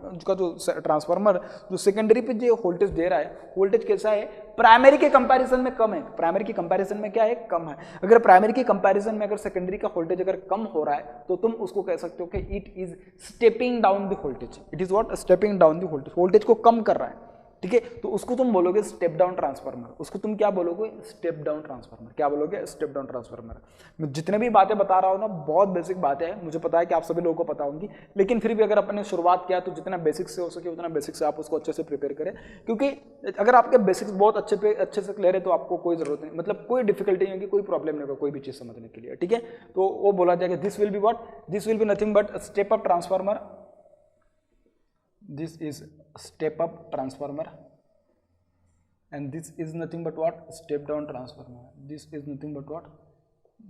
[SPEAKER 1] जो सेकेंडरी पे जो वोल्टेज दे रहा है, वोल्टेज कैसा है प्राइमरी के कंपैरिजन में कम है, प्राइमरी की कंपैरिजन में क्या है कम है। अगर प्राइमरी की कंपैरिजन में अगर सेकेंडरी का वोल्टेज अगर कम हो रहा है तो तुम उसको कह सकते हो कि it is stepping down the voltage, it is what stepping down the voltage, voltage को कम कर रहा है। ठीक है, तो उसको तुम बोलोगे स्टेप डाउन ट्रांसफार्मर, उसको तुम क्या बोलोगे स्टेप डाउन ट्रांसफार्मर, क्या बोलोगे स्टेप डाउन ट्रांसफार्मर। मैं जितने भी बातें बता रहा हूँ ना बहुत बेसिक बातें हैं, मुझे पता है कि आप सभी लोगों को पता होंगी, लेकिन फिर भी अगर अपने शुरुआत किया तो जितना बेसिक से हो सके उतना बेसिक से आप उसको अच्छे से प्रिपेयर करें, क्योंकि अगर आपके बेसिक्स बहुत अच्छे से क्लियर है तो आपको कोई जरूरत नहीं, मतलब कोई डिफिकल्टी नहीं होगी, कोई प्रॉब्लम नहीं होगा कोई भी चीज समझने के लिए। ठीक है, तो वो बोला जाएगा this will be what, this will be nothing but step up transformer, this is step up transformer and this is nothing but what step down transformer, this is nothing but what,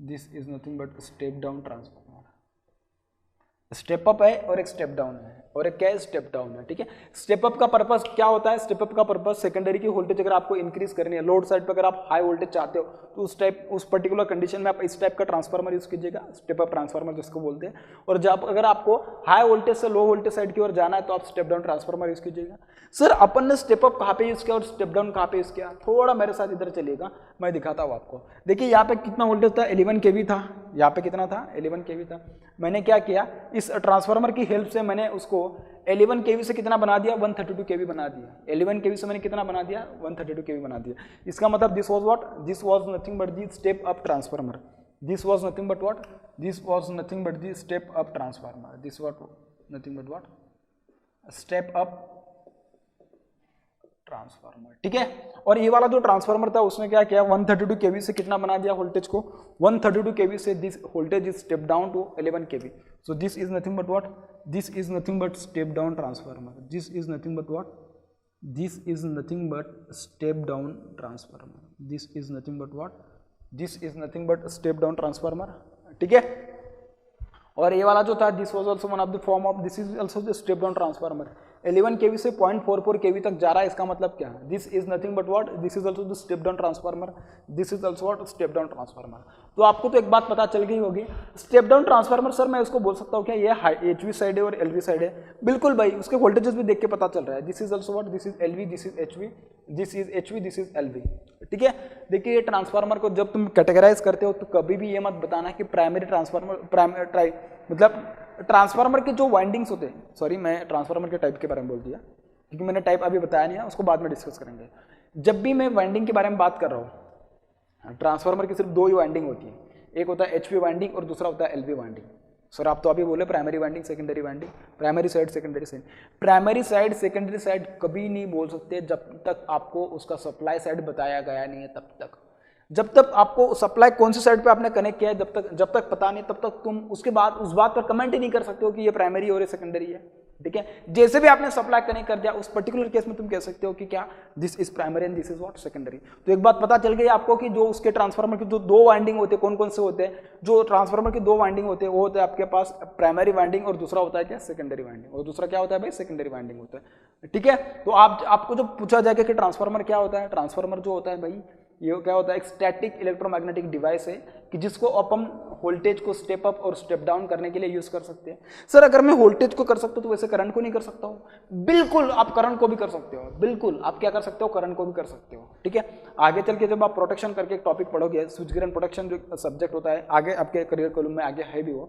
[SPEAKER 1] this is nothing but step down transformer। Step up है और एक step down है, और एक क्या है step down है। ठीक है, स्टेप अप का पर्पस क्या होता है, स्टेप अप का पर्पस सेकेंडरी की वोल्टेज अगर आपको इंक्रीज करनी है, लोड साइड पर अगर आप हाई वोल्टेज चाहते हो तो उस पर्टिकुलर कंडीशन में आप इस टाइप का ट्रांसफार्मर यूज कीजिएगा, स्टेप अप ट्रांसफार्मर जिसको बोलते हैं। और जब अगर आपको हाई वोल्टेज से लो वोल्टेज साइड की ओर जाना है तो आप स्टेप डाउन ट्रांसफार्मर यूज कीजिएगा। सर अपन ने स्टेप अप कहाँ पे यूज किया और स्टेप डाउन कहाँ पे यूज किया, थोड़ा मेरे साथ इधर चलिएगा, मैं दिखाता हूँ आपको। देखिए यहाँ पे कितना वोल्टेज था 11 kV था, यहाँ पे कितना था 11 kV था। मैंने क्या किया, इस ट्रांसफार्मर की हेल्प से मैंने उसको 11 kV से कितना बना दिया 132 kV बना दिया, 11 kV से मैंने कितना बना दिया 132 kV बना दिया। इसका मतलब this was what, this was nothing but the step up transformer, this was nothing but what, this was nothing but the step up transformer, this was nothing but what step up transformer. ठीक है, और ये वाला जो transformer था उसने क्या किया 132 kV से कितना बना दिया वोल्टेज को 132 kV से, this voltage is step down to 11 kV। So this is nothing but what, this is nothing but step down transformer, this is nothing but what, this is nothing but step down transformer, this is nothing but what, this is nothing but step down transformer. ठीक है, और ये वाला जो था this was also one of the form of, this is also the step down transformer. 11 kV से 0.44 kV तक जा रहा है, इसका मतलब क्या है, this is nothing but what, this is also the step down transformer, this is also what step down transformer. तो आपको तो एक बात पता चल गई होगी, स्टेप डाउन ट्रांसफार्मर सर मैं उसको बोल सकता हूँ क्या ये HV साइड है और LV साइड है, बिल्कुल भाई, उसके वोल्टेजेस भी देख के पता चल रहा है, this is also what, this is LV, this is HV, this is HV, this is LV। ठीक है, देखिए ये ट्रांसफार्मर को जब तुम कैटेगराइज करते हो तो कभी भी ये मत बताना कि प्राइमरी ट्रांसफार्मर, मतलब ट्रांसफार्मर के जो वाइंडिंग्स होते हैं, सॉरी मैं ट्रांसफार्मर के टाइप के बारे में बोल दिया क्योंकि मैंने टाइप अभी बताया नहीं है, उसको बाद में डिस्कस करेंगे। जब भी मैं वाइंडिंग के बारे में बात कर रहा हूँ, ट्रांसफार्मर की सिर्फ दो ही वाइंडिंग होती है, एक होता है HV वाइंडिंग और दूसरा होता है LV वाइंडिंग। सर आप तो अभी बोले primary winding secondary winding, primary side secondary side, primary side secondary side कभी नहीं बोल सकते जब तक आपको उसका सप्लाई साइड बताया गया नहीं है तब तक। जब तक आपको सप्लाई कौन सी साइड पे आपने कनेक्ट किया है जब तक पता नहीं, तब तक तुम उसके बाद उस बात पर कमेंट ही नहीं कर सकते हो कि ये प्राइमरी और ये सेकेंडरी है। ठीक है, जैसे भी आपने सप्लाई कनेक्ट कर दिया उस पर्टिकुलर केस में तुम कह सकते हो कि क्या this is primary and this is what secondary. तो एक बात पता चल गई आपको कि जो उसके ट्रांसफार्मर की जो दो वाइंडिंग होते हैं, कौन कौन से होते हैं, जो ट्रांसफार्मर की दो वाइंडिंग होते हैं वो होता है आपके पास प्राइमरी वाइंडिंग और दूसरा होता है क्या सेकेंडरी वाइंडिंग, और दूसरा क्या होता है भाई सेकेंडरी वाइंडिंग होता है। ठीक है, तो आपको जो पूछा जाएगा कि ट्रांसफार्मर क्या होता है, ट्रांसफार्मर जो होता है भाई ये क्या होता है, एक स्टैटिक इलेक्ट्रोमैग्नेटिक डिवाइस है कि जिसको अपन वोल्टेज को स्टेप अप और स्टेप डाउन करने के लिए यूज कर सकते हैं। सर अगर मैं वोल्टेज को कर सकता हूं तो वैसे करंट को नहीं कर सकता हूं? बिल्कुल आप करंट को भी कर सकते हो, बिल्कुल आप क्या कर सकते हो, करंट को भी कर सकते हो। ठीक है, आगे चल के जब आप प्रोटेक्शन करके एक टॉपिक पढ़ोगे, स्विच गियर एंड प्रोटेक्शन जो सब्जेक्ट होता है आगे आपके करियर कॉलम में आगे है भी वो,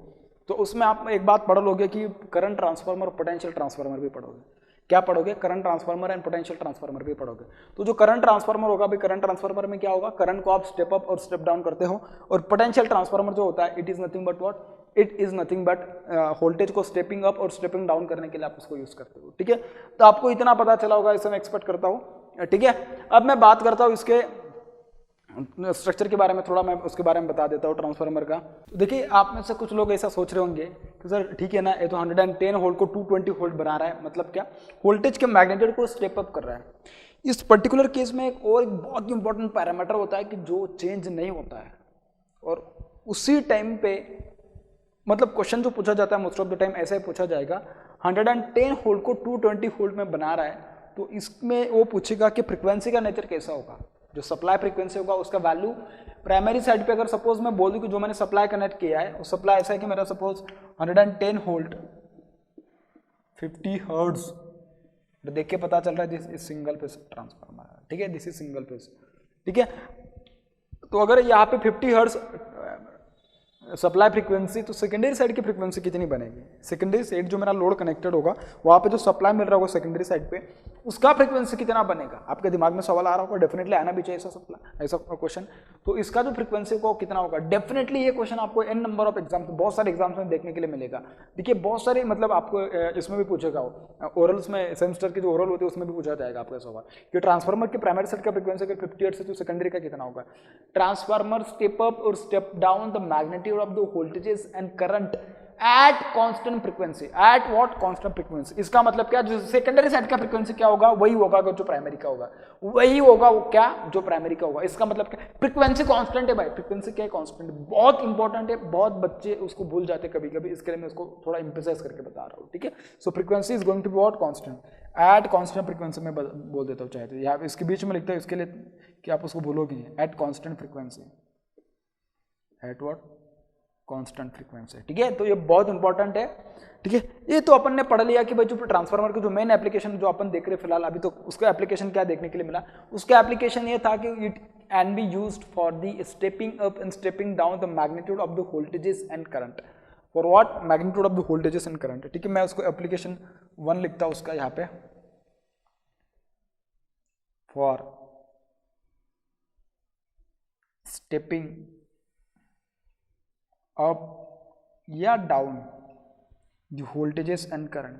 [SPEAKER 1] तो उसमें आप एक बात पढ़ लोगे कि करंट ट्रांसफार्मर और पोटेंशियल ट्रांसफार्मर भी पढ़ोगे। क्या पढ़ोगे, current transformer and potential transformer भी पढ़ोगे। तो जो करंट ट्रांसफार्मर होगा भाई, करंट ट्रांसफार्मर में क्या होगा, करंट को आप स्टेप अप और स्टेप डाउन करते हो, और पोटेंशियल ट्रांसफार्मर जो होता है it is nothing but what, it is nothing but voltage को स्टेपिंग अप और स्टेपिंग डाउन करने के लिए आप उसको यूज करते हो। ठीक है, तो आपको इतना पता चला होगा, इसे मैं एक्सपेक्ट करता हूँ। ठीक है, अब मैं बात करता हूँ इसके स्ट्रक्चर के बारे में, थोड़ा मैं उसके बारे में बता देता हूँ ट्रांसफार्मर का। तो देखिए आप में से कुछ लोग ऐसा सोच रहे होंगे कि सर ठीक है ना, ये तो 110 वोल्ट को 220 वोल्ट बना रहा है, मतलब क्या, वोल्टेज के मैग्नीट्यूड को स्टेप अप कर रहा है। इस पर्टिकुलर केस में एक और बहुत इंपॉर्टेंट पैरामीटर होता है कि जो चेंज नहीं होता है, और उसी टाइम पे मतलब क्वेश्चन जो पूछा जाता है मोस्ट ऑफ द टाइम ऐसा ही पूछा जाएगा, 110 वोल्ट को 220 वोल्ट में बना रहा है, तो इसमें वो पूछेगा कि फ्रीक्वेंसी का नेचर कैसा होगा, जो सप्लाई फ्रीक्वेंसी होगा उसका वैल्यू प्राइमरी साइड पे अगर सपोज मैं बोल दूं कि जो मैंने सप्लाई कनेक्ट किया है वो सप्लाई ऐसा है कि मेरा सपोज 110 वोल्ट 50 हर्ट्ज, देख के पता चल रहा है this is single phase transformer है। ठीक है, दिस इज सिंगल फेज। ठीक है, तो अगर यहाँ पे 50 हर्ट्ज सप्लाई फ्रीक्वेंसी, तो सेकेंडरी साइड की फ्रीक्वेंसी कितनी बनेगी, सेकेंडरी साइड जो मेरा लोड कनेक्टेड होगा वहाँ पे जो सप्लाई मिल रहा होगा सेकेंडरी साइड पे उसका फ्रीक्वेंसी कितना बनेगा। आपके दिमाग में सवाल आ रहा होगा, डेफिनेटली आना भी चाहिए ऐसा सप्लाई, ऐसा क्वेश्चन। तो इसका जो फ्रीक्वेंसी को कितना होगा, डेफिनेटली ये क्वेश्चन आपको एन नंबर ऑफ एग्जाम, बहुत सारे एग्जाम्स में देखने के लिए मिलेगा। देखिए बहुत सारे मतलब आपको इसमें भी पूछेगा, ओरल्स में सेमेस्टर की जो ओरल होती है उसमें भी पूछा जाएगा आपका सवाल कि ट्रांसफार्मर की प्राइमरी साइड का फ्रीक्वेंसी अगर 50 हर्ट्ज है तो सेकेंडरी का कितना होगा। ट्रांसफार्मर स्टेप अप और step down the magnitude of the voltages and current eight constant frequency, at what constant frequency. इसका मतलब क्या, जो सेकेंडरी साइड का फ्रीक्वेंसी क्या होगा वही होगा जो प्राइमरी का होगा, वही होगा वो क्या जो प्राइमरी का होगा। इसका मतलब क्या, फ्रीक्वेंसी कांस्टेंट है भाई, फ्रीक्वेंसी क्या है, कांस्टेंट, बहुत इंपॉर्टेंट है, बहुत बच्चे उसको भूल जाते कभी कभी, इसके लिए मैं उसको थोड़ा एम्फसाइज करके बता रहा हूँ। ठीक है, so frequency is going to be what, constant, at constant frequency में बोल देता हूँ चाहे तो, यहाँ इसके बीच में लिखता हूँ इसके लिए कि आप उसको भूलोगे, at constant frequency, at what, constant frequency. ठीक है, तो ये बहुत इंपॉर्टेंट है। ठीक है, ये तो अपन ने पढ़ लिया कि भाई जो ट्रांसफार्मर की जो मेन एप्लीकेशन जो अपन देख रहे फिलहाल अभी, तो उसका एप्लीकेशन क्या देखने के लिए मिला, उसका एप्लीकेशन ये था कि it can be used for the stepping up and stepping down the magnitude of the voltages and current, for what, magnitude of the voltages and current. ठीक है, मैं उसको एप्लीकेशन 1 लिखता हूं उसका यहाँ पे, फॉर स्टेपिंग अप या down the voltages and current.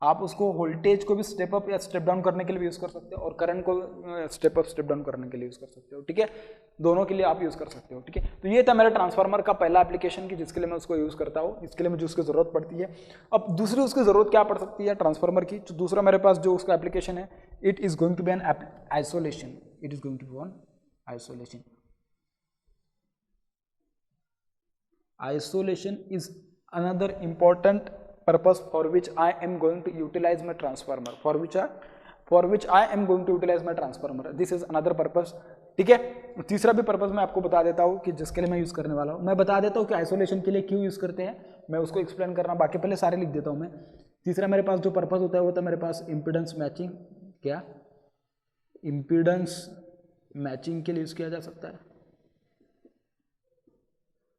[SPEAKER 1] आप उसको वोल्टेज को भी स्टेप अप या स्टेप डाउन करने के लिए भी यूज कर सकते हो, और करंट को स्टेप अप स्टेप डाउन करने के लिए यूज कर सकते हो। ठीक है, दोनों के लिए आप यूज कर सकते हो। ठीक है, तो ये था मेरा ट्रांसफार्मर का पहला एप्लीकेशन की जिसके लिए मैं उसको यूज करता हूँ, इसके लिए मुझे उसकी जरूरत पड़ती है। अब दूसरी उसकी जरूरत क्या पड़ सकती है ट्रांसफार्मर की, तो दूसरा मेरे पास जो उसका एप्लीकेशन है, it is going to be an isolation, it is going to be on isolation. Isolation is another important purpose for which I am going to utilize my transformer, for which I am going to utilize my transformer. This is another purpose. ठीक है, तीसरा भी purpose मैं आपको बता देता हूँ कि जिसके लिए मैं यूज करने वाला हूँ। मैं बता देता हूँ कि आइसोलेशन के लिए क्यों यूज करते हैं, मैं उसको एक्सप्लेन कर रहा हूँ, बाकी पहले सारे लिख देता हूँ मैं। तीसरा मेरे पास जो पर्पस होता है वो होता है मेरे पास इम्पीडेंस मैचिंग, क्या इम्पीडेंस मैचिंग के लिए यूज किया जा सकता है।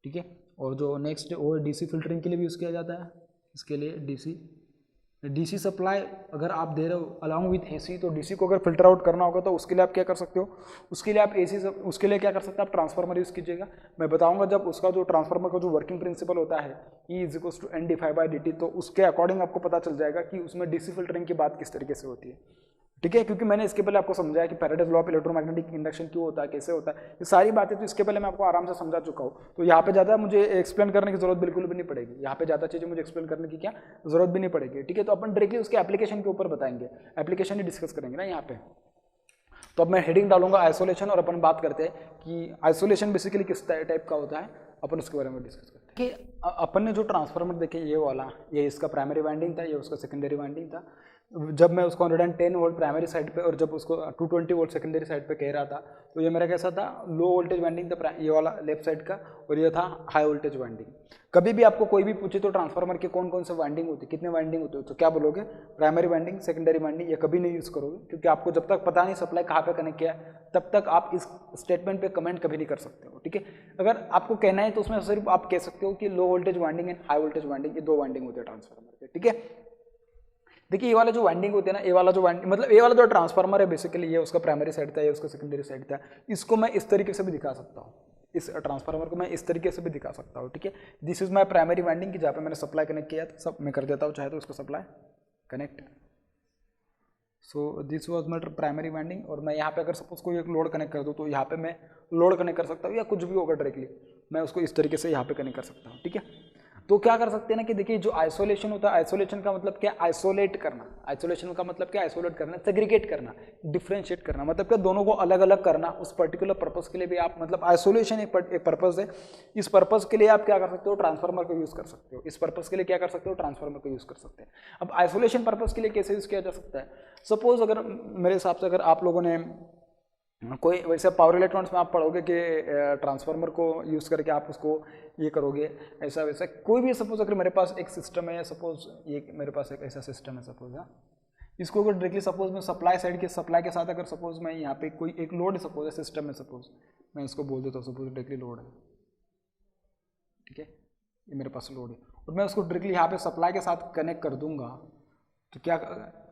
[SPEAKER 1] ठीक है, और जो नेक्स्ट है वो डीसी फिल्टरिंग के लिए भी यूज किया जाता है। इसके लिए डीसी सप्लाई अगर आप दे रहे हो अलॉन्ग विथ एसी, तो डीसी को अगर फिल्टर आउट करना होगा तो उसके लिए आप क्या कर सकते हो, उसके लिए आप उसके लिए क्या कर सकते हो, आप ट्रांसफार्मर यूज कीजिएगा। मैं बताऊंगा जब उसका जो ट्रांसफार्मर का जो वर्किंग प्रिंसिपल होता है E = NdΦ/dt, तो उसके अकॉर्डिंग आपको पता चल जाएगा कि उसमें डीसी फिल्टरिंग की बात किस तरीके से होती है। ठीक है, क्योंकि मैंने इसके पहले आपको समझाया कि Faraday's law of electromagnetic induction क्यों होता है, कैसे होता है, ये सारी बातें तो इसके पहले मैं आपको आराम से समझा चुका हूँ। तो यहाँ पे ज़्यादा मुझे एक्सप्लेन करने की जरूरत बिल्कुल भी नहीं पड़ेगी, यहाँ पे ज़्यादा चीज़ें मुझे एक्सप्लेन करने की क्या जरूरत भी नहीं पड़ेगी। ठीक है, तो अपन डायरेक्टली उसके एप्लीकेशन के ऊपर बताएंगे, एप्लीकेशन ही डिस्कस करेंगे ना यहाँ पे। तो अब मैं हेडिंग डालूंगा आइसोलेशन, और अपन बात करते हैं कि आइसोलेशन बेसिकली किस टाइप का होता है, अपन उसके बारे में डिस्कस करते हैं। कि अपन ने जो ट्रांसफार्मर देखे, ये वाला, ये इसका प्राइमरी वाइंडिंग था, ये उसका सेकेंडरी वाइंडिंग था। जब मैं उसको 110 वोल्ट प्राइमरी साइड पे और जब उसको 220 वोल्ट सेकेंडरी साइड पे कह रहा था, तो ये मेरा कैसा था, लो वोल्टेज वाइंडिंग था ये वाला लेफ्ट साइड का, और ये था हाई वोल्टेज वाइंडिंग। कभी भी आपको कोई भी पूछे तो ट्रांसफार्मर के कौन कौन से वाइंडिंग होती है, कितने वाइंडिंग होते हैं, तो क्या बोलोगे, प्राइमरी वाइंडिंग, सेकेंडरी वाइंडिंग, ये कभी नहीं यूज़ करोगे, क्योंकि आपको जब तक पता नहीं सप्लाई कहाँ पे कनेक्ट किया है तब तक आप इस स्टेटमेंट पे कमेंट कभी नहीं कर सकते हो। ठीक है, अगर आपको कहना है तो उसमें सिर्फ आप कह सकते हो कि low voltage winding and high voltage winding, ये दो वाइंडिंग होते हैं ट्रांसफार्मर के। ठीक है, देखिए ये वाला जो वाइंडिंग होते हैं ना, ये वाला जो वाइंडिंग मतलब ये वाला जो ट्रांसफार्मर है बेसिकली, ये उसका प्राइमरी साइड था, ये उसका सेकेंडरी साइड था। इसको मैं इस तरीके से भी दिखा सकता हूँ, इस ट्रांसफार्मर को मैं इस तरीके से भी दिखा सकता हूँ। ठीक है, this is my primary winding की जहाँ पे मैंने सप्लाई कनेक्ट किया था, सब मैं कर देता हूँ चाहे तो उसको supply connect. So this was my primary winding, और मैं यहाँ पे अगर सपोज कोई एक लोड कनेक्ट कर दूँ तो यहाँ पे मैं लोड कनेक्ट कर सकता हूँ, या कुछ भी होगा डायरेक्टली मैं उसको इस तरीके से यहाँ पे कनेक्ट कर सकता हूँ। ठीक है, तो क्या कर सकते हैं ना कि देखिए जो आइसोलेशन होता है, आइसोलेशन का मतलब क्या, आइसोलेट करना, आइसोलेशन का मतलब क्या, आइसोलेट करना, सेग्रीगेट करना, डिफरेंशिएट करना, मतलब क्या, दोनों को अलग अलग करना उस पर्टिकुलर पर्पस के लिए भी आप, मतलब आइसोलेशन एक पर्पस है, इस पर्पस के लिए आप क्या कर सकते हो, ट्रांसफार्मर को यूज कर सकते हो, इस पर्पस के लिए क्या कर सकते हो, ट्रांसफार्मर को यूज कर सकते हैं। अब आइसोलेशन पर्पस के लिए कैसे यूज किया जा सकता है, सपोज अगर मेरे हिसाब से अगर आप लोगों ने कोई वैसे पावर इलेक्ट्रॉनिक्स में आप पढ़ोगे कि ट्रांसफार्मर को यूज़ करके आप उसको ये करोगे, ऐसा वैसा कोई भी, सपोज अगर मेरे पास एक सिस्टम है, सपोज ये मेरे पास एक ऐसा सिस्टम है सपोज, हाँ, इसको अगर डायरेक्टली सपोज मैं सप्लाई साइड के सप्लाई के साथ अगर सपोज मैं यहाँ पे कोई एक लोड सपोज है सिस्टम में, सपोज मैं इसको बोल देता हूँ सपोज डायरेक्टली लोड है, ठीक है, ये मेरे पास लोड है, और मैं उसको डायरेक्टली यहाँ पे सप्लाई के साथ कनेक्ट कर दूंगा, तो क्या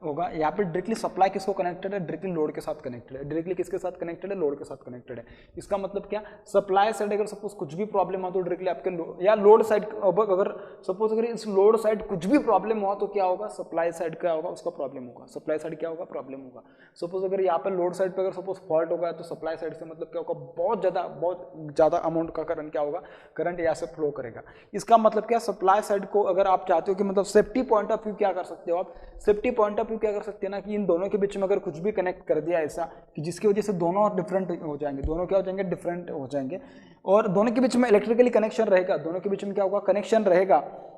[SPEAKER 1] होगा, यहाँ पे डायरेक्टली सप्लाई किसको कनेक्टेड है, डायरेक्टली लोड के साथ कनेक्टेड है, डायरेक्टली किसके साथ कनेक्टेड है, लोड के साथ कनेक्टेड है। इसका मतलब क्या, सप्लाई साइड अगर सपोज कुछ भी प्रॉब्लम हो तो डायरेक्टली आपके या लोड साइड, अगर सपोज अगर इस लोड साइड कुछ भी प्रॉब्लम हुआ तो क्या होगा, सप्लाई साइड क्या होगा, उसका प्रॉब्लम होगा, सप्लाई साइड क्या होगा, प्रॉब्लम होगा। सपोज अगर यहाँ पे लोड साइड पे अगर सपोज फॉल्ट होगा तो सप्लाई साइड से मतलब क्या होगा, बहुत ज़्यादा अमाउंट का करंट क्या होगा, करंट यहाँ से फ्लो करेगा। इसका मतलब क्या, सप्लाई साइड को अगर आप चाहते हो कि मतलब सेफ्टी पॉइंट ऑफ व्यू क्या कर सकते हो आप, सेफ्टी पॉइंट ऑफ व्यू क्या कर सकते हैं ना कि इन दोनों के बीच में अगर कुछ भी कनेक्ट कर दिया ऐसा कि जिसकी वजह से दोनों डिफरेंट हो जाएंगे, दोनों क्या हो जाएंगे, डिफरेंट हो जाएंगे, और दोनों के बीच में इलेक्ट्रिकली कनेक्शन रहेगा, दोनों के बीच में क्या होगा,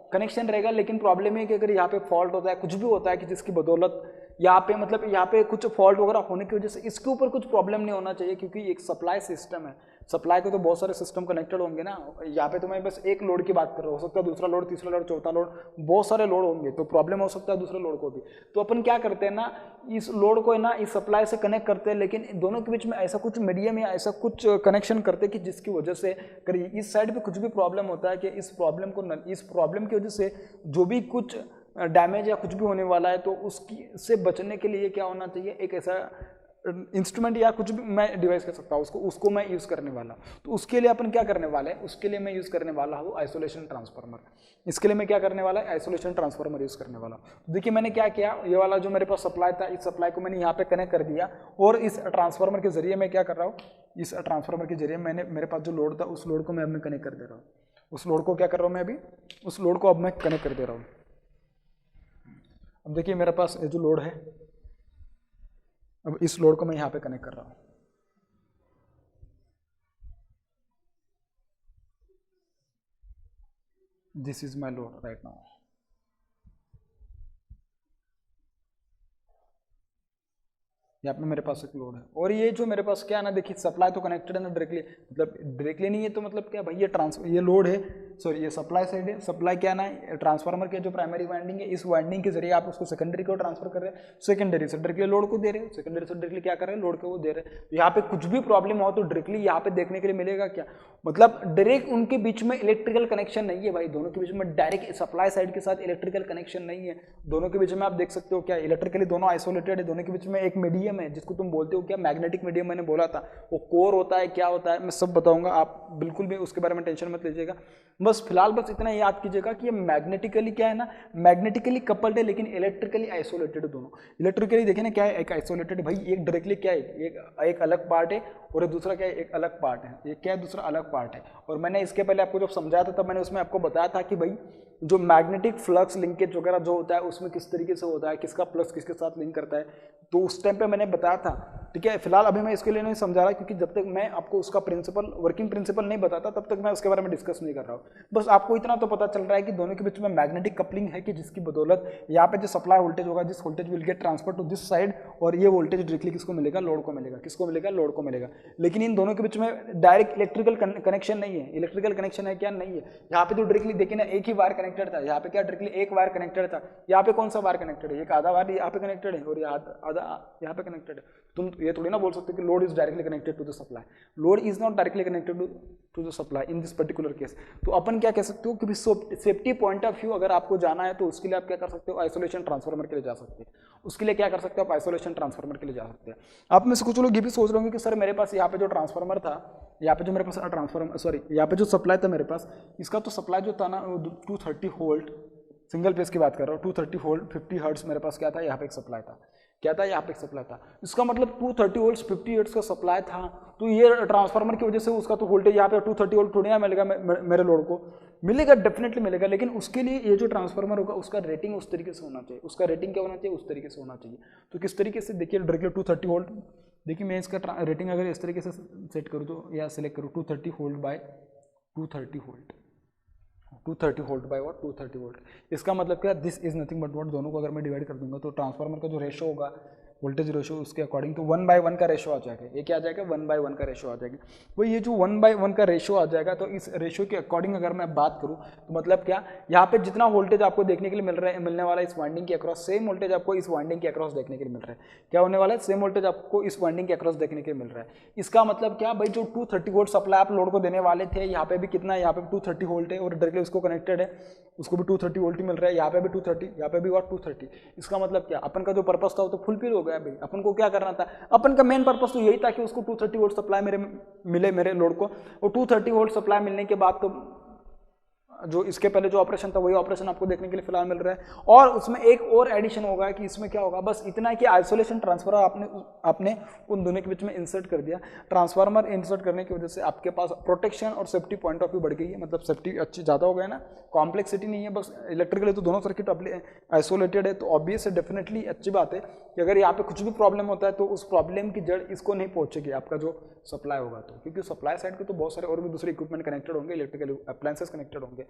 [SPEAKER 1] कनेक्शन रहेगा, लेकिन प्रॉब्लम है कि अगर यहाँ पे फॉल्ट होता है, कुछ भी होता है कि जिसकी बदौलत यहाँ पे मतलब यहाँ पे कुछ फॉल्ट वगैरह होने की वजह से इसके ऊपर कुछ प्रॉब्लम नहीं होना चाहिए, क्योंकि एक सप्लाई सिस्टम है, सप्लाई के तो बहुत सारे सिस्टम कनेक्टेड होंगे ना, यहाँ पे तो मैं बस एक लोड की बात कर रहा हूँ, हो सकता है दूसरा लोड, तीसरा लोड, चौथा लोड, बहुत सारे लोड होंगे, तो प्रॉब्लम हो सकता है दूसरे लोड को भी। तो अपन क्या करते हैं ना, इस लोड को है ना इस सप्लाई से कनेक्ट करते हैं, लेकिन दोनों के बीच में ऐसा कुछ मीडियम या ऐसा कुछ कनेक्शन करते हैं कि जिसकी वजह से करिए इस साइड पे कुछ भी प्रॉब्लम होता है कि इस प्रॉब्लम की वजह से जो भी कुछ डैमेज या कुछ भी होने वाला है, तो उसकी से बचने के लिए क्या होना चाहिए, एक ऐसा इंस्ट्रूमेंट या कुछ भी मैं डिवाइस कर सकता हूँ, उसको मैं यूज़ करने वाला। तो उसके लिए अपन क्या करने वाले हैं, उसके लिए मैं यूज़ करने वाला हूँ आइसोलेशन ट्रांसफार्मर। इसके लिए मैं क्या करने वाला है, आइसोलेशन ट्रांसफार्मर यूज़ करने वाला हूँ। देखिए मैंने क्या किया, ये वाला जो मेरे पास सप्लाई था, इस सप्लाई को मैंने यहाँ पे कनेक्ट कर दिया, और इस ट्रांसफार्मर के जरिए मैं क्या कर रहा हूँ, इस ट्रांसफार्मर के जरिए मैंने मेरे पास जो लोड था उस लोड को मैं अब कनेक्ट कर दे रहा हूँ, उस लोड को क्या कर रहा हूँ मैं अभी, उस लोड को अब मैं कनेक्ट कर दे रहा हूँ। अब देखिए मेरे पास ये जो लोड है, अब इस लोड को मैं यहाँ पे कनेक्ट कर रहा हूँ। This is my load right now. यहाँ पे मेरे पास एक लोड है, और ये जो मेरे पास क्या है ना, देखिए सप्लाई तो कनेक्टेड है ना डायरेक्टली, मतलब डायरेक्टली नहीं है तो मतलब क्या भाई, ये लोड है, सॉरी ये सप्लाई साइड है, सप्लाई क्या ना ट्रांसफार्मर के जो प्राइमरी वाइंडिंग है, इस वाइंडिंग के जरिए आप उसको सेकेंडरी को ट्रांसफर कर रहे हैं, सेकेंडरी से डायरेक्टली लोड को दे रहे हैं, सेकेंडरी से डायरेक्टली क्या कर रहे हैं, लोड को वो दे रहे हैं। तो यहाँ पे कुछ भी प्रॉब्लम हो तो डायरेक्टली यहाँ पे देखने के लिए मिलेगा क्या, मतलब डायरेक्ट उनके बीच में इलेक्ट्रिकल कनेक्शन नहीं है भाई, दोनों के बीच में डायरेक्ट सप्लाई साइड के साथ इलेक्ट्रिकल कनेक्शन नहीं है, दोनों के बीच में आप देख सकते हो क्या इलेक्ट्रिकली दोनों आइसोलेटेड है, दोनों के बीच में एक मीडियम है जिसको तुम बोलते हो क्या, मैग्नेटिक मीडियम। मैंने बोला था वो कोर होता है, क्या होता है मैं सब बताऊंगा, आप बिल्कुल भी उसके बारे में टेंशन मत लीजिएगा। बस फिलहाल बस इतना याद कीजिएगा कि ये मैग्नेटिकली क्या है ना, मैग्नेटिकली कपल्ड है लेकिन इलेक्ट्रिकली आइसोलेटेड दोनों। इलेक्ट्रिकली देखिए ना क्या है, एक आइसोलेटेड भाई, एक डायरेक्टली क्या है, एक अलग पार्ट है और दूसरा क्या है, एक अलग पार्ट है। ये क्या है, दूसरा अलग पार्ट है। और मैंने इसके पहले आपको जब समझाया था तब मैंने उसमें आपको बताया था कि भाई जो मैग्नेटिक फ्लक्स लिंकेज वगैरह जो होता है उसमें किस तरीके से होता है, किसका प्लस किसके साथ लिंक करता है, तो उस टाइम पे मैंने बताया था। ठीक है, फिलहाल अभी मैं इसके लिए नहीं समझा रहा क्योंकि जब तक मैं आपको उसका प्रिंसिपल, वर्किंग प्रिंसिपल नहीं बताता तब तक मैं उसके बारे में डिस्कस नहीं कर रहा हूँ। बस आपको इतना तो पता चल रहा है कि दोनों के बीच में मैग्नेटिक कपलिंग है कि जिसकी बदौलत यहाँ पे जो सप्लाई वोल्टेज होगा, जिस voltage will get transfer to this side, और ये वोल्टेज डायरेक्टली किसको मिलेगा, लोड को मिलेगा। किसको मिलेगा, लोड को मिलेगा। लेकिन इन दोनों के बीच में डायरेक्ट इलेक्ट्रिकल कनेक्शन नहीं है। इलेक्ट्रिकल कनेक्शन है क्या, नहीं है। यहाँ पे तो डायरेक्टली देखिए ना एक ही वायर कनेक्टेड था, यहाँ पे क्या डायरेक्टली एक वायर कनेक्टेड था। यहाँ पे कौन सा वायर कनेक्टेड है, एक आधा वायर यहाँ पे कनेक्टेड है और आधा यहाँ पे कनेक्टेड है। तुम ये थोड़ी ना बोल सकते कि load is directly connected to the supply. Load is not directly connected to the supply in this particular case. तो अपन क्या कह सकते हो कि सेफ्टी पॉइंट ऑफ व्यू अगर आपको जाना है तो उसके लिए आप क्या कर सकते हो, आइसोलेशन ट्रांसफार्मर के लिए जा सकते हैं। उसके लिए क्या कर सकते हो आप, आइसोलेशन ट्रांसफार्मर के लिए जा सकते हैं। आप में से कुछ लोग ये भी सोच रहे होंगे कि सर मेरे पास यहाँ पे जो ट्रांसफार्मर था, यहाँ पे जो मेरे पास ट्रांसफार्मर, सॉरी यहाँ पे जो सप्लाई था मेरे पास, इसका तो सप्लाई जो था ना 230 वोल्ट, सिंगल फेज की बात कर रहा हूँ, 230 वोल्ट 50 हर्ट्ज मेरे पास क्या था, यहाँ पे एक सप्लाई था। क्या था, यहाँ पे एक सप्लाई था। इसका मतलब 230 वोल्ट 50 हर्ट्ज का सप्लाई था, तो ये ट्रांसफार्मर की वजह से उसका तो वोल्टेज यहाँ पे 230 वोल्ट थोड़ी ना मिलेगा मेरे लोड को, मिलेगा, डेफिनेटली मिलेगा। लेकिन उसके लिए ये जो ट्रांसफार्मर होगा उसका रेटिंग उस तरीके से होना चाहिए। उसका रेटिंग क्या होना चाहिए, उस तरीके से होना चाहिए। तो किस तरीके से, देखिए डायरेक्टली 230 वोल्ट, देखिए मैं इसका रेटिंग अगर इस तरीके से सेट करूँ तो या सिलेक्ट करूँ 230 volt by 230 volt, 230 volt by what, 230 volt. इसका मतलब क्या, this is nothing but what, दोनों को अगर मैं डिवाइड कर दूंगा तो ट्रांसफार्मर का जो रेशो होगा, वोल्टेज रेशो, उसके अकॉर्डिंग तो 1/1 का रेशो आ जाएगा। ये क्या आ जाएगा, 1/1 का रेशो आ जाएगा। वो ये जो 1/1 का रेशो आ जाएगा, तो इस रेशो के अकॉर्डिंग अगर मैं बात करूँ तो मतलब क्या, यहाँ पे जितना वोल्टेज आपको देखने के लिए मिलने वाला है इस वाइंडिंग के अक्रॉस, सेम वोल्टेज आपको इस वाइंडिंग के अक्रॉस देखने के लिए मिल रहा है। क्या होने वाला है, सेम वोल्टेज आपको इस वाइंडिंग के अक्रॉस देखने के लिए मिल रहा है। इसका मतलब क्या भाई, जो 230 वोल्ट सप्लाई आप लोड को देने वाले थे, यहाँ पे भी कितना है, यहाँ पे 230 वोल्ट है और डायरेक्टली उसको कनेक्टेड है, उसको भी 230 वोल्ट ही मिल रहा है। यहाँ पे भी 230, यहाँ पे भी और 230। इसका मतलब क्या, अपन का जो पर्पस था वो तो फुलफिल हो गया भाई। अपन को क्या करना था, अपन का मेन पर्पस तो यही था कि उसको 230 वोल्ट सप्लाई मिले मेरे लोड को, और 230 वोल्ट सप्लाई मिलने के बाद तो जो इसके पहले जो ऑपरेशन था वही ऑपरेशन आपको देखने के लिए फिलहाल मिल रहा है। और उसमें एक और एडिशन होगा कि इसमें क्या होगा, बस इतना है कि आइसोलेशन ट्रांसफार्मर आपने उन दोनों के बीच में इंसर्ट कर दिया। ट्रांसफार्मर इंसर्ट करने की वजह से आपके पास प्रोटेक्शन और सेफ्टी पॉइंट ऑफ व्यू बढ़ गई है, मतलब सेफ्टी अच्छी ज़्यादा हो गया ना, कॉम्प्लेक्सिटी नहीं है। बस इलेक्ट्रिकली तो दोनों सर्किट आइसोलेटेड है, तो ऑब्वियस है, डेफिनेटली अच्छी बात है कि अगर यहाँ पे कुछ भी प्रॉब्लम होता है तो उस प्रॉब्लम की जड़ इसको नहीं पहुंचेगी, आपका जो सप्लाई होगा तो, क्योंकि सप्लाई साइड के तो बहुत सारे और भी दूसरे इक्विपमेंट कनेक्टेड होंगे, इलेक्ट्रिकल अप्लायंसेस कनेक्टेड होंगे।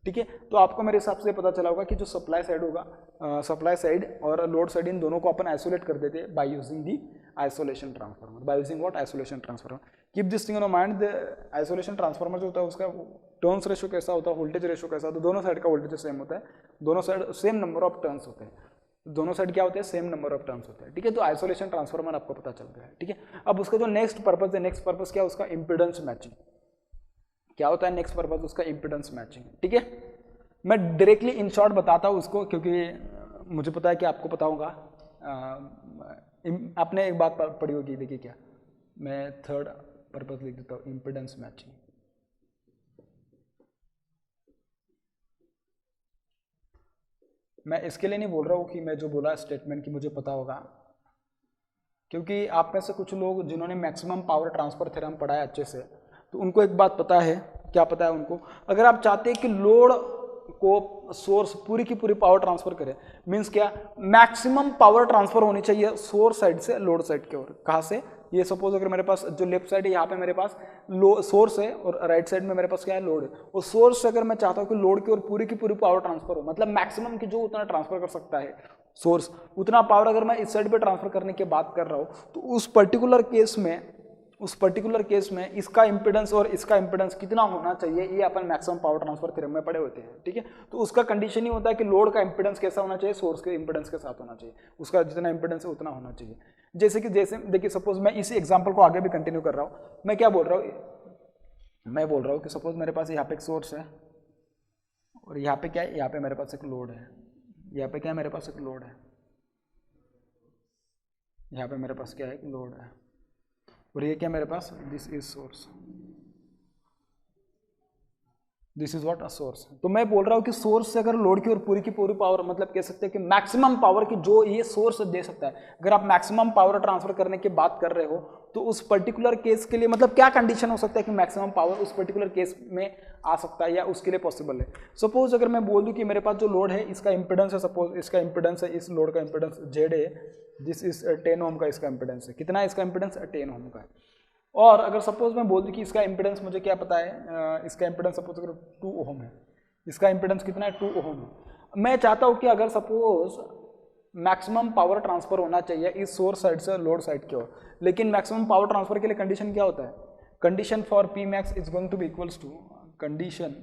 [SPEAKER 1] ठीक है, तो आपको मेरे हिसाब से पता चला होगा कि जो सप्लाई साइड होगा, सप्लाई साइड और लोड साइड, इन दोनों को अपन आइसोलेट कर देते हैं by using the isolation transformer, by using what, isolation transformer. Keep this thing in mind, the isolation transformer जो होता है उसका टर्न्स रेशो कैसा होता है, वोल्टेज रेशो कैसा होता है, दोनों साइड का वोल्टेज सेम होता है, दोनों side same number of turns होते हैं, दोनों साइड क्या होते हैं, सेम नंबर ऑफ टर्न्स होते हैं। ठीक है, तो आइसोलेशन ट्रांसफार्मर आपको पता चल गया है। ठीक है, अब उसका जो नेक्स्ट पर्पस है, नेक्स्ट पर्पस क्या है उसका, इंपीडेंस मैचिंग। क्या होता है नेक्स्ट पर्पस उसका, इंपीडेंस मैचिंग। ठीक है, मैं डायरेक्टली इन शॉर्ट बताता हूँ उसको, क्योंकि मुझे पता है कि आपको पता होगा। आपने एक बात पढ़ी होगी, देखिए क्या, मैं थर्ड पर्पस लिख देता हूँ, इंपीडेंस मैचिंग। मैं इसके लिए नहीं बोल रहा हूँ कि मैं जो बोला स्टेटमेंट की मुझे पता होगा, क्योंकि आप में से कुछ लोग जिन्होंने मैक्सिमम पावर ट्रांसफर थ्योरम पढ़ा है अच्छे से, तो उनको एक बात पता है। क्या पता है उनको, अगर आप चाहते हैं कि लोड को सोर्स पूरी की पूरी पावर ट्रांसफर करे, मींस क्या, मैक्सिमम पावर ट्रांसफर होनी चाहिए सोर्स साइड से लोड साइड की ओर। कहाँ से, ये सपोज अगर मेरे पास जो लेफ्ट साइड है यहाँ पे मेरे पास सोर्स है और राइट साइड में मेरे पास क्या है, लोड है। और सोर्स से अगर मैं चाहता हूँ कि लोड की ओर पूरी की पूरी पावर ट्रांसफर हो, मतलब मैक्सिमम की जो उतना ट्रांसफर कर सकता है सोर्स, उतना पावर अगर मैं इस साइड पे ट्रांसफर करने की बात कर रहा हूँ, तो उस पर्टिकुलर केस में इसका इंपीडेंस और इसका इंपीडेंस कितना होना चाहिए, ये अपन मैक्सिमम पावर ट्रांसफर थ्योरम में पढ़े होते हैं। ठीक है, तो उसका कंडीशन ही होता है कि लोड का इंपीडेंस कैसा होना चाहिए, सोर्स के इंपीडेंस के साथ होना चाहिए, उसका जितना इंपीडेंस है उतना होना चाहिए। जैसे देखिए सपोज मैं इसी एग्जाम्पल को आगे भी कंटिन्यू कर रहा हूँ। मैं क्या बोल रहा हूँ, मैं बोल रहा हूँ कि सपोज मेरे पास यहाँ पे एक सोर्स है और यहाँ पे क्या है, यहाँ पे मेरे पास एक लोड है, यहाँ पे क्या है, मेरे पास एक लोड है, यहाँ पे मेरे पास क्या है, एक लोड है, और ये क्या मेरे पास, this is source, this is what a source. तो मैं बोल रहा हूँ कि सोर्स से अगर लोड की और पूरी की पूरी पावर, मतलब कह सकते हैं कि मैक्सिमम पावर की जो ये सोर्स दे सकता है, अगर आप मैक्सिमम पावर ट्रांसफर करने की बात कर रहे हो तो उस पर्टिकुलर केस के लिए मतलब क्या कंडीशन हो सकता है कि मैक्सिमम पावर उस पर्टिकुलर केस में आ सकता है या उसके लिए पॉसिबल है। सपोज अगर मैं बोल दूं कि मेरे पास जो लोड है इसका इंपिडेंस है, सपोज इसका इंपिडेंस है, इस लोड का इंपिडेंस जेड है, दिस इज 10 ओम का इसका इंपिडेंस है। कितना है इसका इंपिडेंस? 10 ओम का है। और अगर सपोज मैं बोल दूं कि इसका इंपिडेंस मुझे क्या पता है, इसका इंपिडेंस सपोज अगर 2 ओम है, इसका इंपिडेंस कितना है? 2 ओम है। मैं चाहता हूं कि अगर सपोज मैक्सिमम पावर ट्रांसफर होना चाहिए इस सोर्स साइड से लोड साइड की ओर, लेकिन मैक्सिमम पावर ट्रांसफर के लिए कंडीशन क्या होता है? Condition for P max is going to be equals to condition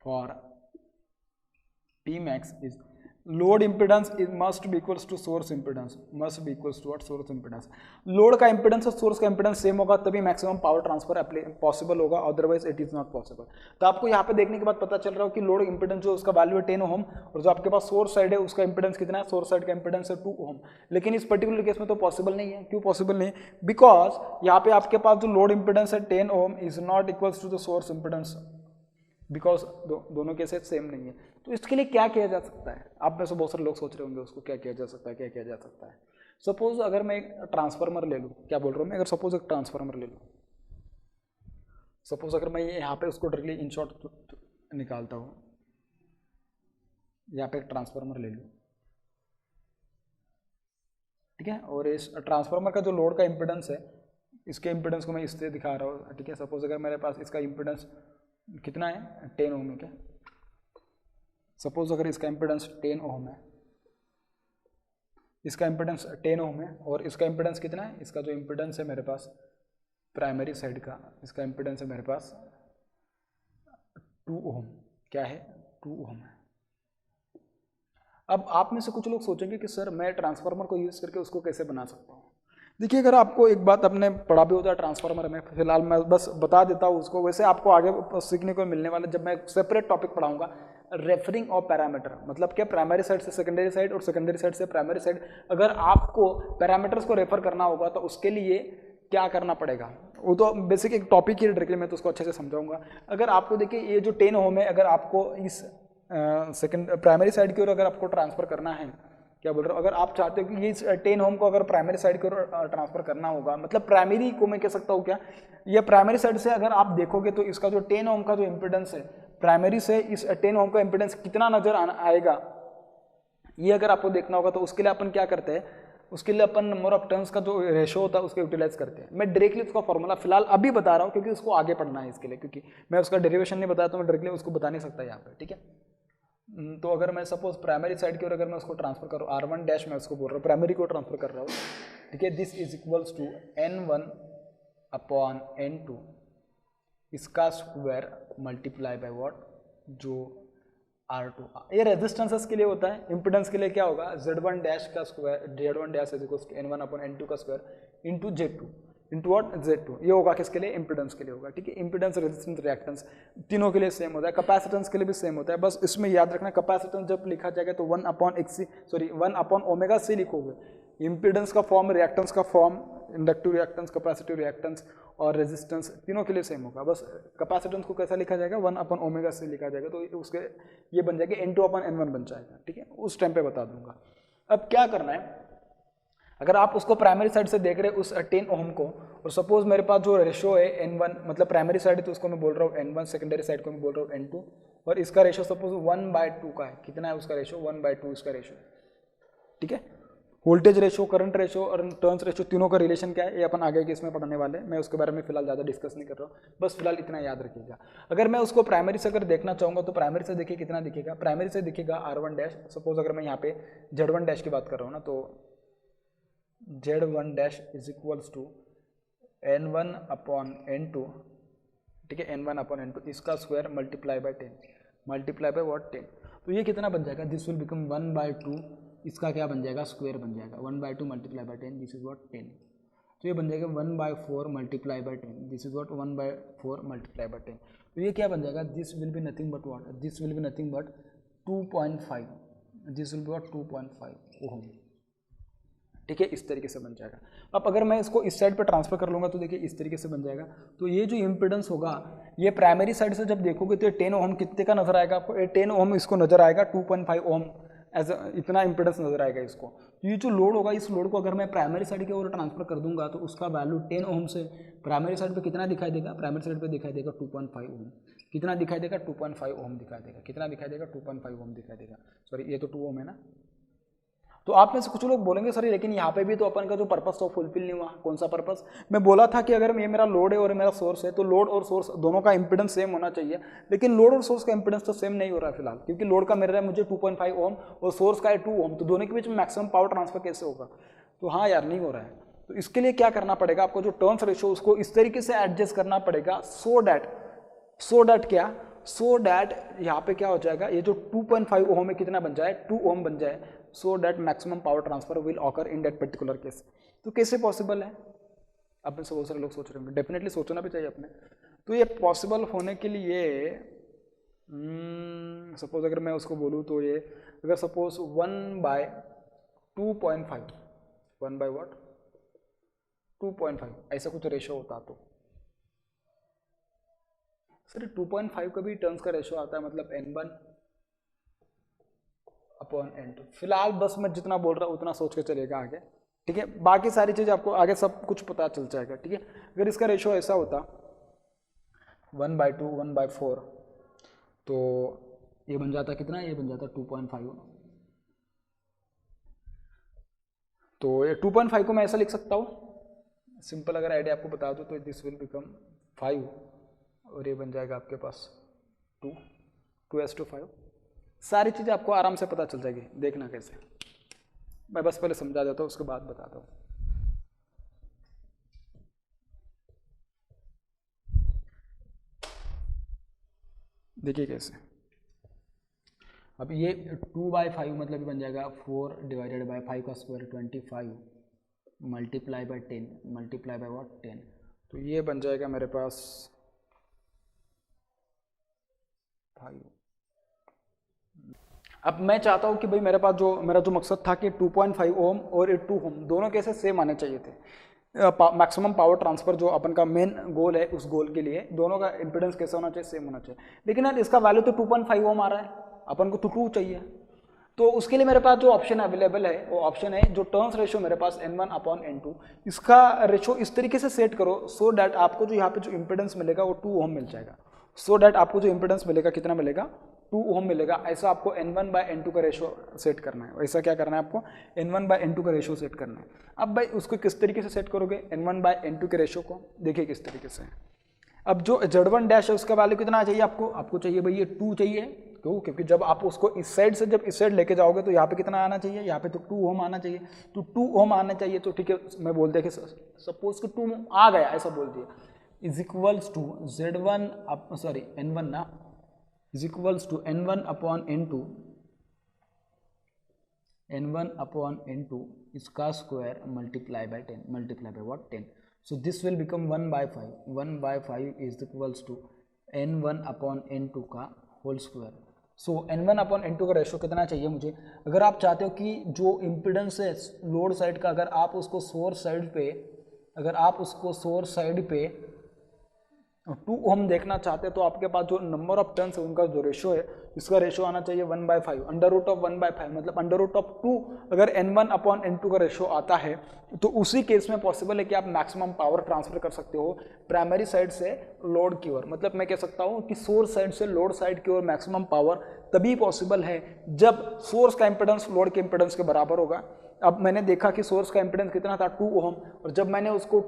[SPEAKER 1] for P max is load impedance is must be equals to source impedance, must be equals to what? Source impedance. Load का impedance और source का impedance same होगा तभी maximum power transfer possible होगा, otherwise it is not possible. तो आपको यहाँ पे देखने के बाद पता चल रहा हो कि लोड इंपिडेंस जो उसका वैल्यू है 10 ओम, और जो आपके पास सोर्स साइड है उसका इंपिडेंस कितना है? सोर्स साइड का इंपिडेंस है 2 ओम। लेकिन इस पर्टिकुलर केस में तो पॉसिबल नहीं है। क्यों पॉसिबल नहीं? बिकॉज यहाँ पे आपके पास जो लोड इंपिडेंस है 10 ohm is not equals to the source impedance, because दोनों केसेस सेम नहीं है। तो इसके लिए क्या किया जा सकता है? आप में से बहुत सारे लोग सोच रहे होंगे उसको क्या किया जा सकता है, क्या किया जा सकता है। सपोज अगर मैं एक ट्रांसफार्मर ले लूँ, क्या बोल रहा हूँ मैं, अगर सपोज एक ट्रांसफार्मर ले लूँ, सपोज अगर मैं यहाँ पे उसको डायरेक्टली इन शॉर्ट निकालता हूँ, यहाँ पे एक ट्रांसफार्मर ले लूँ, ठीक है, और इस ट्रांसफार्मर का जो लोड का इंपिडेंस है, इसके इंपिडेंस को मैं इससे दिखा रहा हूँ, ठीक है। सपोज अगर मेरे पास इसका इंपिडेंस कितना है? 10 ओम है क्या? सपोज अगर इसका इंपिडेंस 10 ओम है, इसका इंपिडेंस 10 ओम है, और इसका इंपिडेंस कितना है? इसका जो इंपिडेंस है मेरे पास प्राइमरी साइड का, इसका इंपिडेंस है मेरे पास 2 ओम। क्या है? 2 ओम है। अब आप में से कुछ लोग सोचेंगे कि सर मैं ट्रांसफार्मर को यूज़ करके उसको कैसे बना सकता हूँ। देखिए, अगर आपको एक बात आपने पढ़ा भी होता है ट्रांसफार्मर में, फिलहाल मैं बस बता देता हूँ उसको, वैसे आपको आगे सीखने को मिलने वाला जब मैं सेपरेट टॉपिक पढ़ाऊंगा, रेफरिंग ऑफ पैरामीटर, मतलब क्या प्राइमरी साइड से सेकेंडरी साइड और सेकेंडरी साइड से प्राइमरी साइड। अगर आपको पैरामीटर्स को रेफर करना होगा तो उसके लिए क्या करना पड़ेगा, वो तो बेसिक एक टॉपिक ही डायरेक्टली मैं तो उसको अच्छे से समझाऊंगा। अगर आपको देखिए ये जो 10 ओम है, अगर आपको इस सेकेंड प्राइमरी साइड की ओर अगर आपको ट्रांसफर करना है, क्या बोल रहा हूँ, अगर आप चाहते हो कि ये 10 ओम को अगर प्राइमरी साइड की ओर ट्रांसफर करना होगा, मतलब प्राइमरी को मैं कह सकता हूँ क्या, ये प्राइमरी साइड से अगर आप देखोगे तो इसका जो 10 ओम का जो इंपिडेंस है प्राइमरी से, इस 10 ओम का इंपिडेंस कितना नजर आएगा, ये अगर आपको देखना होगा तो उसके लिए अपन क्या करते हैं, उसके लिए अपन नंबर ऑफ टर्न्स का जो रेशो होता है उसको यूटिलाइज करते हैं। मैं डायरेक्टली उसका फॉर्मूला फिलहाल अभी बता रहा हूँ क्योंकि उसको आगे पढ़ना है इसके लिए, क्योंकि मैं उसका डेरिवेशन नहीं बताया तो मैं डायरेक्टली उसको बता नहीं सकता यहाँ पे, ठीक है। तो अगर मैं सपोज प्राइमरी साइड की ओर अगर मैं उसको ट्रांसफर करूँ, R1 डैश मैं उसको बोल रहा हूँ, प्राइमरी को ट्रांसफर कर रहा हूँ, ठीक है। This is equals to N1 upon N2 इसका स्क्वायर मल्टीप्लाई बाय व्हाट, जो R2, ये रेजिस्टेंसेस के लिए होता है। इंपिडेंस के लिए क्या होगा, Z1 डैश का square, Z1 dash is equals to N1 upon N2 का square into Z2 into what, Z2। ये होगा किसके लिए, इंपिडेंस के लिए होगा, ठीक है। इंपिडेंस, रेजिस्टेंस, रिएक्टेंस तीनों के लिए सेम होता है, कैपेसिटेंस के लिए भी सेम होता है। बस इसमें याद रखना कैपेसिटेंस जब लिखा जाएगा तो 1 अपॉन ओमेगा सी लिखोगे। इंपिडेंस का फॉर्म, रिएक्टेंस का form, inductive reactance, capacitive reactance और रेजिस्टेंस तीनों के लिए सेम होगा। बस कैपेसिटेंस को कैसा लिखा जाएगा, 1 अपॉन ओमेगा से लिखा जाएगा, तो उसके ये बन जाएगा N2 अपॉन N1 बन जाएगा, ठीक है। उस टाइम पे बता दूंगा। अब क्या करना है, अगर आप उसको प्राइमरी साइड से देख रहे हैं उस 10 ओम को, और सपोज मेरे पास जो रेशो है N1, मतलब प्राइमरी साइड है तो उसको मैं बोल रहा हूँ N1, सेकेंडरी साइड को मैं बोल रहा हूँ N2, और इसका रेशो सपोज 1/2 का है। कितना है उसका रेशो, 1/2 इसका रेशो, ठीक है। वोल्टेज रेशो, करंट रेशो और टर्न्स रेशो तीनों का रिलेशन क्या है, ये अपन आगे के इसमें पढ़ने वाले हैं। मैं उसके बारे में फिलहाल ज़्यादा डिस्कस नहीं कर रहा हूँ, बस फिलहाल इतना याद रखिएगा। अगर मैं उसको प्राइमरी से अगर देखना चाहूँगा तो प्राइमरी से देखिए कितना दिखेगा, प्राइमरी से दिखेगा R1 डैश। सपोज अगर मैं यहाँ पे Z1 डैश की बात कर रहा हूँ ना, तो Z1 dash is equals to N1 upon N2, ठीक है, N1 अपॉन N2 इसका square multiply by 10, multiply by what, 10। तो ये कितना बन जाएगा, दिस विल बिकम 1/2, इसका क्या बन जाएगा, स्क्वायर बन जाएगा, 1/2 multiply by 10, this is what 10। तो ये बन जाएगा 1/4 multiply by 10, this is what 1/4 multiply by 10। तो ये क्या बन जाएगा, this will be nothing but what, this will be nothing but 2.5, this will be what 2.5 ओम, ठीक है, इस तरीके से बन जाएगा। अब अगर मैं इसको इस साइड पे ट्रांसफर कर लूँगा तो देखिए इस तरीके से बन जाएगा। तो ये जो इम्पीडेंस होगा ये प्राइमरी साइड से जब देखोगे तो 10 ओम कितने का नजर आएगा आपको, 10 ओम इसको नजर आएगा, 2.5 ओम एज इतना इम्पीडेंस नजर आएगा इसको। तो ये जो लोड होगा इस लोड को अगर मैं प्राइमरी साइड की ओर ट्रांसफर कर दूंगा तो उसका वैल्यू 10 ओम से प्राइमरी साइड पे कितना दिखाई देगा, प्राइमरी साइड पे दिखाई देगा 2.5 ओम। कितना दिखाई देगा, 2.5 ओम दिखाई देगा। कितना दिखाई देगा, 2.5 ओम दिखाई देगा। सॉरी ये तो 2 ओम है ना। तो आप में से कुछ लोग बोलेंगे सर लेकिन यहाँ पे भी तो अपन का जो पर्पस था फुलफिल नहीं हुआ। कौन सा पर्पस? मैं बोला था कि अगर ये मेरा लोड है और मेरा सोर्स है तो लोड और सोर्स दोनों का इंपीडेंस सेम होना चाहिए, लेकिन लोड और सोर्स का इंपीडेंस तो सेम नहीं हो रहा है फिलहाल, क्योंकि लोड का मिल रहा है मुझे 2.5 ओम और सोर्स का है 2 ओम। तो दोनों के बीच में मैक्सिमम पावर ट्रांसफर कैसे होगा? तो हाँ यार नहीं हो रहा है। तो इसके लिए क्या करना पड़ेगा आपको, जो टर्न्स रेशियो उसको इस तरीके से एडजस्ट करना पड़ेगा सो डैट यहाँ पे क्या हो जाएगा, ये जो 2.5 ओम है कितना बन जाए, 2 ओम बन जाए, so that maximum power transfer will occur in that particular case. तो कैसे पॉसिबल है? अपने से बहुत सारे लोग सोच रहे होंगे, डेफिनेटली सोचना भी चाहिए अपने। तो ये पॉसिबल होने के लिए सपोज अगर मैं उसको बोलूँ तो ये अगर सपोज 1/2.5 1 बाय व्हाट 2.5 ऐसा कुछ रेशो होता तो सर 2.5 का भी टर्न्स का रेशो आता है, मतलब N1/N2। फिलहाल बस मैं जितना बोल रहा हूँ उतना सोच के चलेगा आगे, ठीक है। बाकी सारी चीज़ आपको आगे सब कुछ पता चल जाएगा, ठीक है। अगर इसका रेशो ऐसा होता 1/2 1/4 तो ये बन जाता कितना, ये बन जाता 2.5। तो ये 2.5 को मैं ऐसा लिख सकता हूँ सिंपल, अगर आइडिया आपको बता दूँ तो दिस विल बिकम 5 और ये बन जाएगा आपके पास 2:5। सारी चीज़ें आपको आराम से पता चल जाएगी, देखना कैसे। मैं बस पहले समझा देता हूँ उसके बाद बताता हूँ। देखिए कैसे। अब ये 2/5 मतलब बन जाएगा 4/5 का square 25 multiply by 10 multiply by what 10। तो ये बन जाएगा मेरे पास 5। अब मैं चाहता हूँ कि भाई मेरे पास मेरा जो मकसद था कि 2.5 ओम और 2 ओम दोनों कैसे सेम आने चाहिए थे। मैक्सिमम पावर ट्रांसफर जो अपन का मेन गोल है, उस गोल के लिए दोनों का इंपीडेंस कैसा होना चाहिए, सेम होना चाहिए। लेकिन यार इसका वैल्यू तो 2.5 ओम आ रहा है, अपन को तो 2 चाहिए। तो उसके लिए मेरे पास जो ऑप्शन अवेलेबल है वो ऑप्शन है जो टर्न्स रेशियो मेरे पास N1/N2, इसका रेशियो इस तरीके से सेट करो सो डैट आपको जो यहाँ पे जो इंपीडेंस मिलेगा वो 2 ओम मिल जाएगा। सो डैट आपको जो इंपीडेंस मिलेगा कितना मिलेगा, 2 ओम मिलेगा। ऐसा आपको N1/N2 का रेशियो सेट करना है। ऐसा क्या करना है आपको, N1/N2 का रेशियो सेट करना है। अब भाई उसको किस तरीके से सेट करोगे N1/N2 के रेशियो को, देखिए किस तरीके से। अब जो Z1 डैश है उसका वैल्यू कितना चाहिए आपको चाहिए भाई ये 2 चाहिए। क्यों? क्योंकि जब आप उसको इस साइड से जब इस साइड लेके जाओगे तो यहाँ पे कितना आना चाहिए, यहाँ पे तो 2 ओम आना चाहिए। तो 2 ओम आना चाहिए तो ठीक है, मैं बोल दिया कि सपोज कि 2 आ गया, ऐसा बोल दिया, is equals to Z1 N1 ना, इज इक्वल्स टू N1/N2 इसका square multiply by 10 multiply by what 10। So this will become 1/5. 1/5 is equals to N1/N2 का होल स्क्वायर। सो N1/N2 का रेशो कितना चाहिए मुझे, अगर आप चाहते हो कि जो इम्पिडेंस है लोड साइड का, अगर आप उसको सोर्स साइड पे 2 ओम देखना चाहते हैं तो आपके पास जो नंबर ऑफ टर्न्स है उनका जो रेशो है, इसका रेशो आना चाहिए 1/5, √1/5 मतलब √2। अगर N1/N2 का रेशो आता है तो उसी केस में पॉसिबल है कि आप मैक्सिमम पावर ट्रांसफर कर सकते हो प्राइमरी साइड से लोड की ओर। मतलब मैं कह सकता हूँ कि सोर्स साइड से लोड साइड की ओर मैक्सिमम पावर तभी पॉसिबल है जब सोर्स का इंपेडेंस लोड के इंपेडेंस के बराबर होगा। अब मैंने देखा कि सोर्स का इंपेडेंस कितना था 2 ओम, और जब मैंने उसको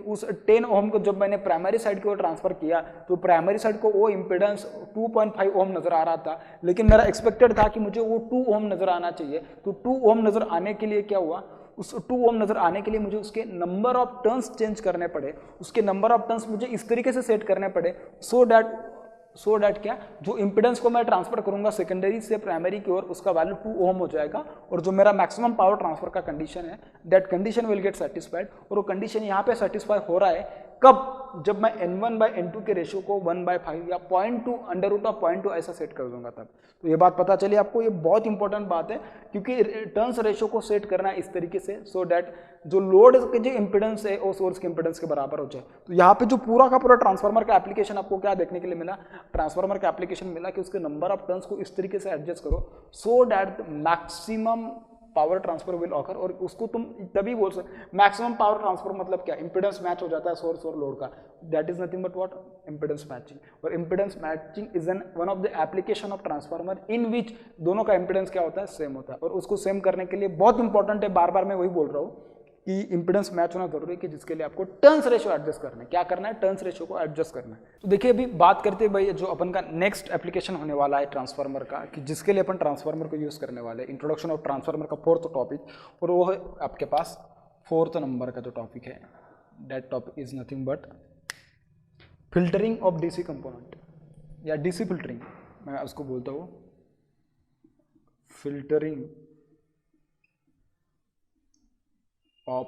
[SPEAKER 1] उस 10 ओम को जब मैंने प्राइमरी साइड की ओर ट्रांसफर किया तो प्राइमरी साइड को वो इंपेडेंस 2.5 ओम नजर आ रहा था, लेकिन मेरा एक्सपेक्टेड था कि मुझे वो 2 ओम नजर आना चाहिए। तो 2 ओम नजर आने के लिए क्या हुआ, उस 2 ओम नजर आने के लिए मुझे उसके नंबर ऑफ टर्न्स चेंज करने पड़े, उसके नंबर ऑफ टर्न्स मुझे इस तरीके से सेट करने पड़े सो डैट क्या, जो इंपेडेंस को मैं ट्रांसफर करूंगा सेकेंडरी से प्राइमरी की ओर उसका वैल्यू 2 ओम हो जाएगा, और जो मेरा मैक्सिमम पावर ट्रांसफर का कंडीशन है that condition will get satisfied. और वो कंडीशन यहाँ पे सेटिस्फाई हो रहा है कब? जब मैं N1/N2 के रेशियो को 1/5 या 0.2 √0.2 ऐसा सेट कर दूंगा तब। तो ये बात पता चली आपको, ये बहुत इंपॉर्टेंट बात है, क्योंकि टर्न्स रेशियो को सेट करना है इस तरीके से सो दैट जो लोड के जो इंपिडेंस है वो सोर्स के इंपिडेंस के बराबर हो जाए। तो यहाँ पे जो पूरा का पूरा ट्रांसफार्मर का एप्लीकेशन आपको क्या देखने के लिए मिला? ट्रांसफार्मर का एप्लीकेशन मिला कि उसके नंबर ऑफ टर्न्स को इस तरीके से एडजस्ट करो so that maximum power transfer will occur, और उसको तुम तभी बोल सकते। मैक्सिमम पावर ट्रांसफर मतलब क्या? इंपिडेंस मैच हो जाता है सोर्स और लोड का, that is nothing but what? Impedance matching. और impedance matching is one of the application of transformer in which दोनों का इंपिडेंस क्या होता है? सेम होता है। और उसको सेम करने के लिए बहुत इंपॉर्टेंट है, बार बार मैं वही बोल रहा हूँ कि इंपिडेंस मैच होना जरूरी है, कि जिसके लिए आपको टर्न्स रेशियो एडजस्ट करना है। क्या करना है? टर्न्स रेशियो को एडजस्ट करना है। तो देखिए अभी बात करते हैं भाई जो अपन का नेक्स्ट एप्लीकेशन होने वाला है ट्रांसफार्मर का, कि जिसके लिए अपन ट्रांसफार्मर को यूज करने वाले हैं, इंट्रोडक्शन ऑफ ट्रांसफार्मर का 4th टॉपिक, और वो है आपके पास 4th नंबर का जो टॉपिक है, that topic is nothing but filtering of DC component या डीसी फिल्टरिंग, मैं उसको बोलता हूँ फिल्टरिंग ऑफ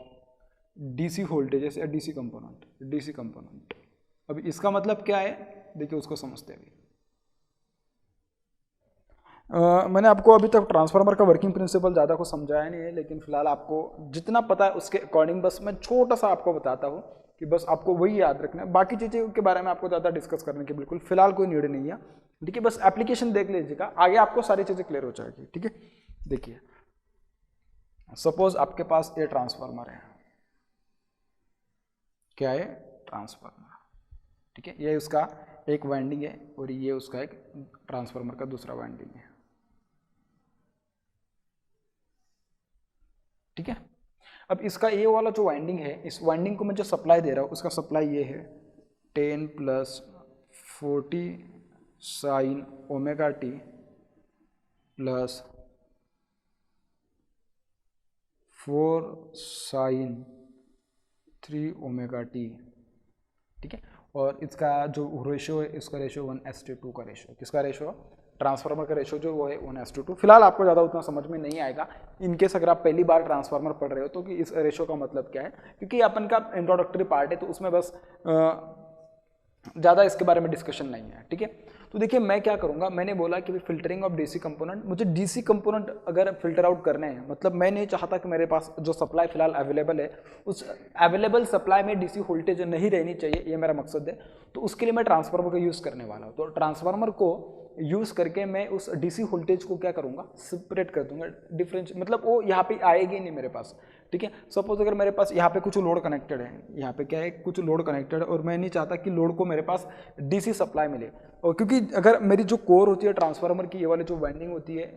[SPEAKER 1] डीसी वोल्टेजेस या डीसी कंपोनेंट। अब इसका मतलब क्या है, देखिए उसको समझते हैं अभी। मैंने आपको अभी तक ट्रांसफार्मर का वर्किंग प्रिंसिपल ज़्यादा को समझाया नहीं है, लेकिन फिलहाल आपको जितना पता है उसके अकॉर्डिंग बस मैं छोटा सा आपको बताता हूँ कि बस आपको वही याद रखना है। बाकी चीज़ों के बारे में आपको ज़्यादा डिस्कस करने की बिल्कुल फिलहाल कोई नीड नहीं है, ठीक है। बस एप्लीकेशन देख लीजिएगा, आगे आपको सारी चीज़ें क्लियर हो जाएगी, ठीक है। देखिए सपोज आपके पास ये ट्रांसफार्मर है, क्या है? ट्रांसफार्मर, ठीक है। ये उसका एक वाइंडिंग है और ये उसका एक ट्रांसफार्मर का दूसरा वाइंडिंग है, ठीक है। अब इसका ये वाला जो वाइंडिंग है, इस वाइंडिंग को मैं जो सप्लाई दे रहा हूँ, उसका सप्लाई ये है 10 + 40 sin ωt + 4 sin 3 ωt, ठीक है। और इसका जो रेशियो है, इसका रेशियो 1:2 का रेशियो, किसका रेशियो? ट्रांसफार्मर का रेशियो जो वो है 1:2। फिलहाल आपको ज़्यादा उतना समझ में नहीं आएगा इनकेस अगर आप पहली बार ट्रांसफार्मर पढ़ रहे हो तो, कि इस रेशियो का मतलब क्या है, क्योंकि अपन का इंट्रोडक्टरी पार्ट है तो उसमें बस ज़्यादा इसके बारे में डिस्कशन नहीं है, ठीक है। तो देखिए मैं क्या करूँगा, मैंने बोला कि फिल्टरिंग ऑफ डीसी कंपोनेंट, मुझे डीसी कंपोनेंट अगर फिल्टर आउट करने हैं, मतलब मैं नहीं चाहता कि मेरे पास जो सप्लाई फिलहाल अवेलेबल है उस अवेलेबल सप्लाई में डीसी वोल्टेज नहीं रहनी चाहिए, ये मेरा मकसद है। तो उसके लिए मैं ट्रांसफार्मर का यूज़ करने वाला हूँ। तो ट्रांसफार्मर को यूज़ करके मैं उस डीसी वोल्टेज को क्या करूँगा? सेपरेट कर दूंगा, डिफरेंस, मतलब वो यहाँ पे आएगी नहीं मेरे पास, ठीक है। सपोज अगर मेरे पास यहाँ पे कुछ लोड कनेक्टेड है, यहाँ पे क्या है, कुछ लोड कनेक्टेड है, और मैं नहीं चाहता कि लोड को मेरे पास डीसी सप्लाई मिले, और क्योंकि अगर मेरी जो कोर होती है ट्रांसफार्मर की, ये वाली जो वाइंडिंग होती है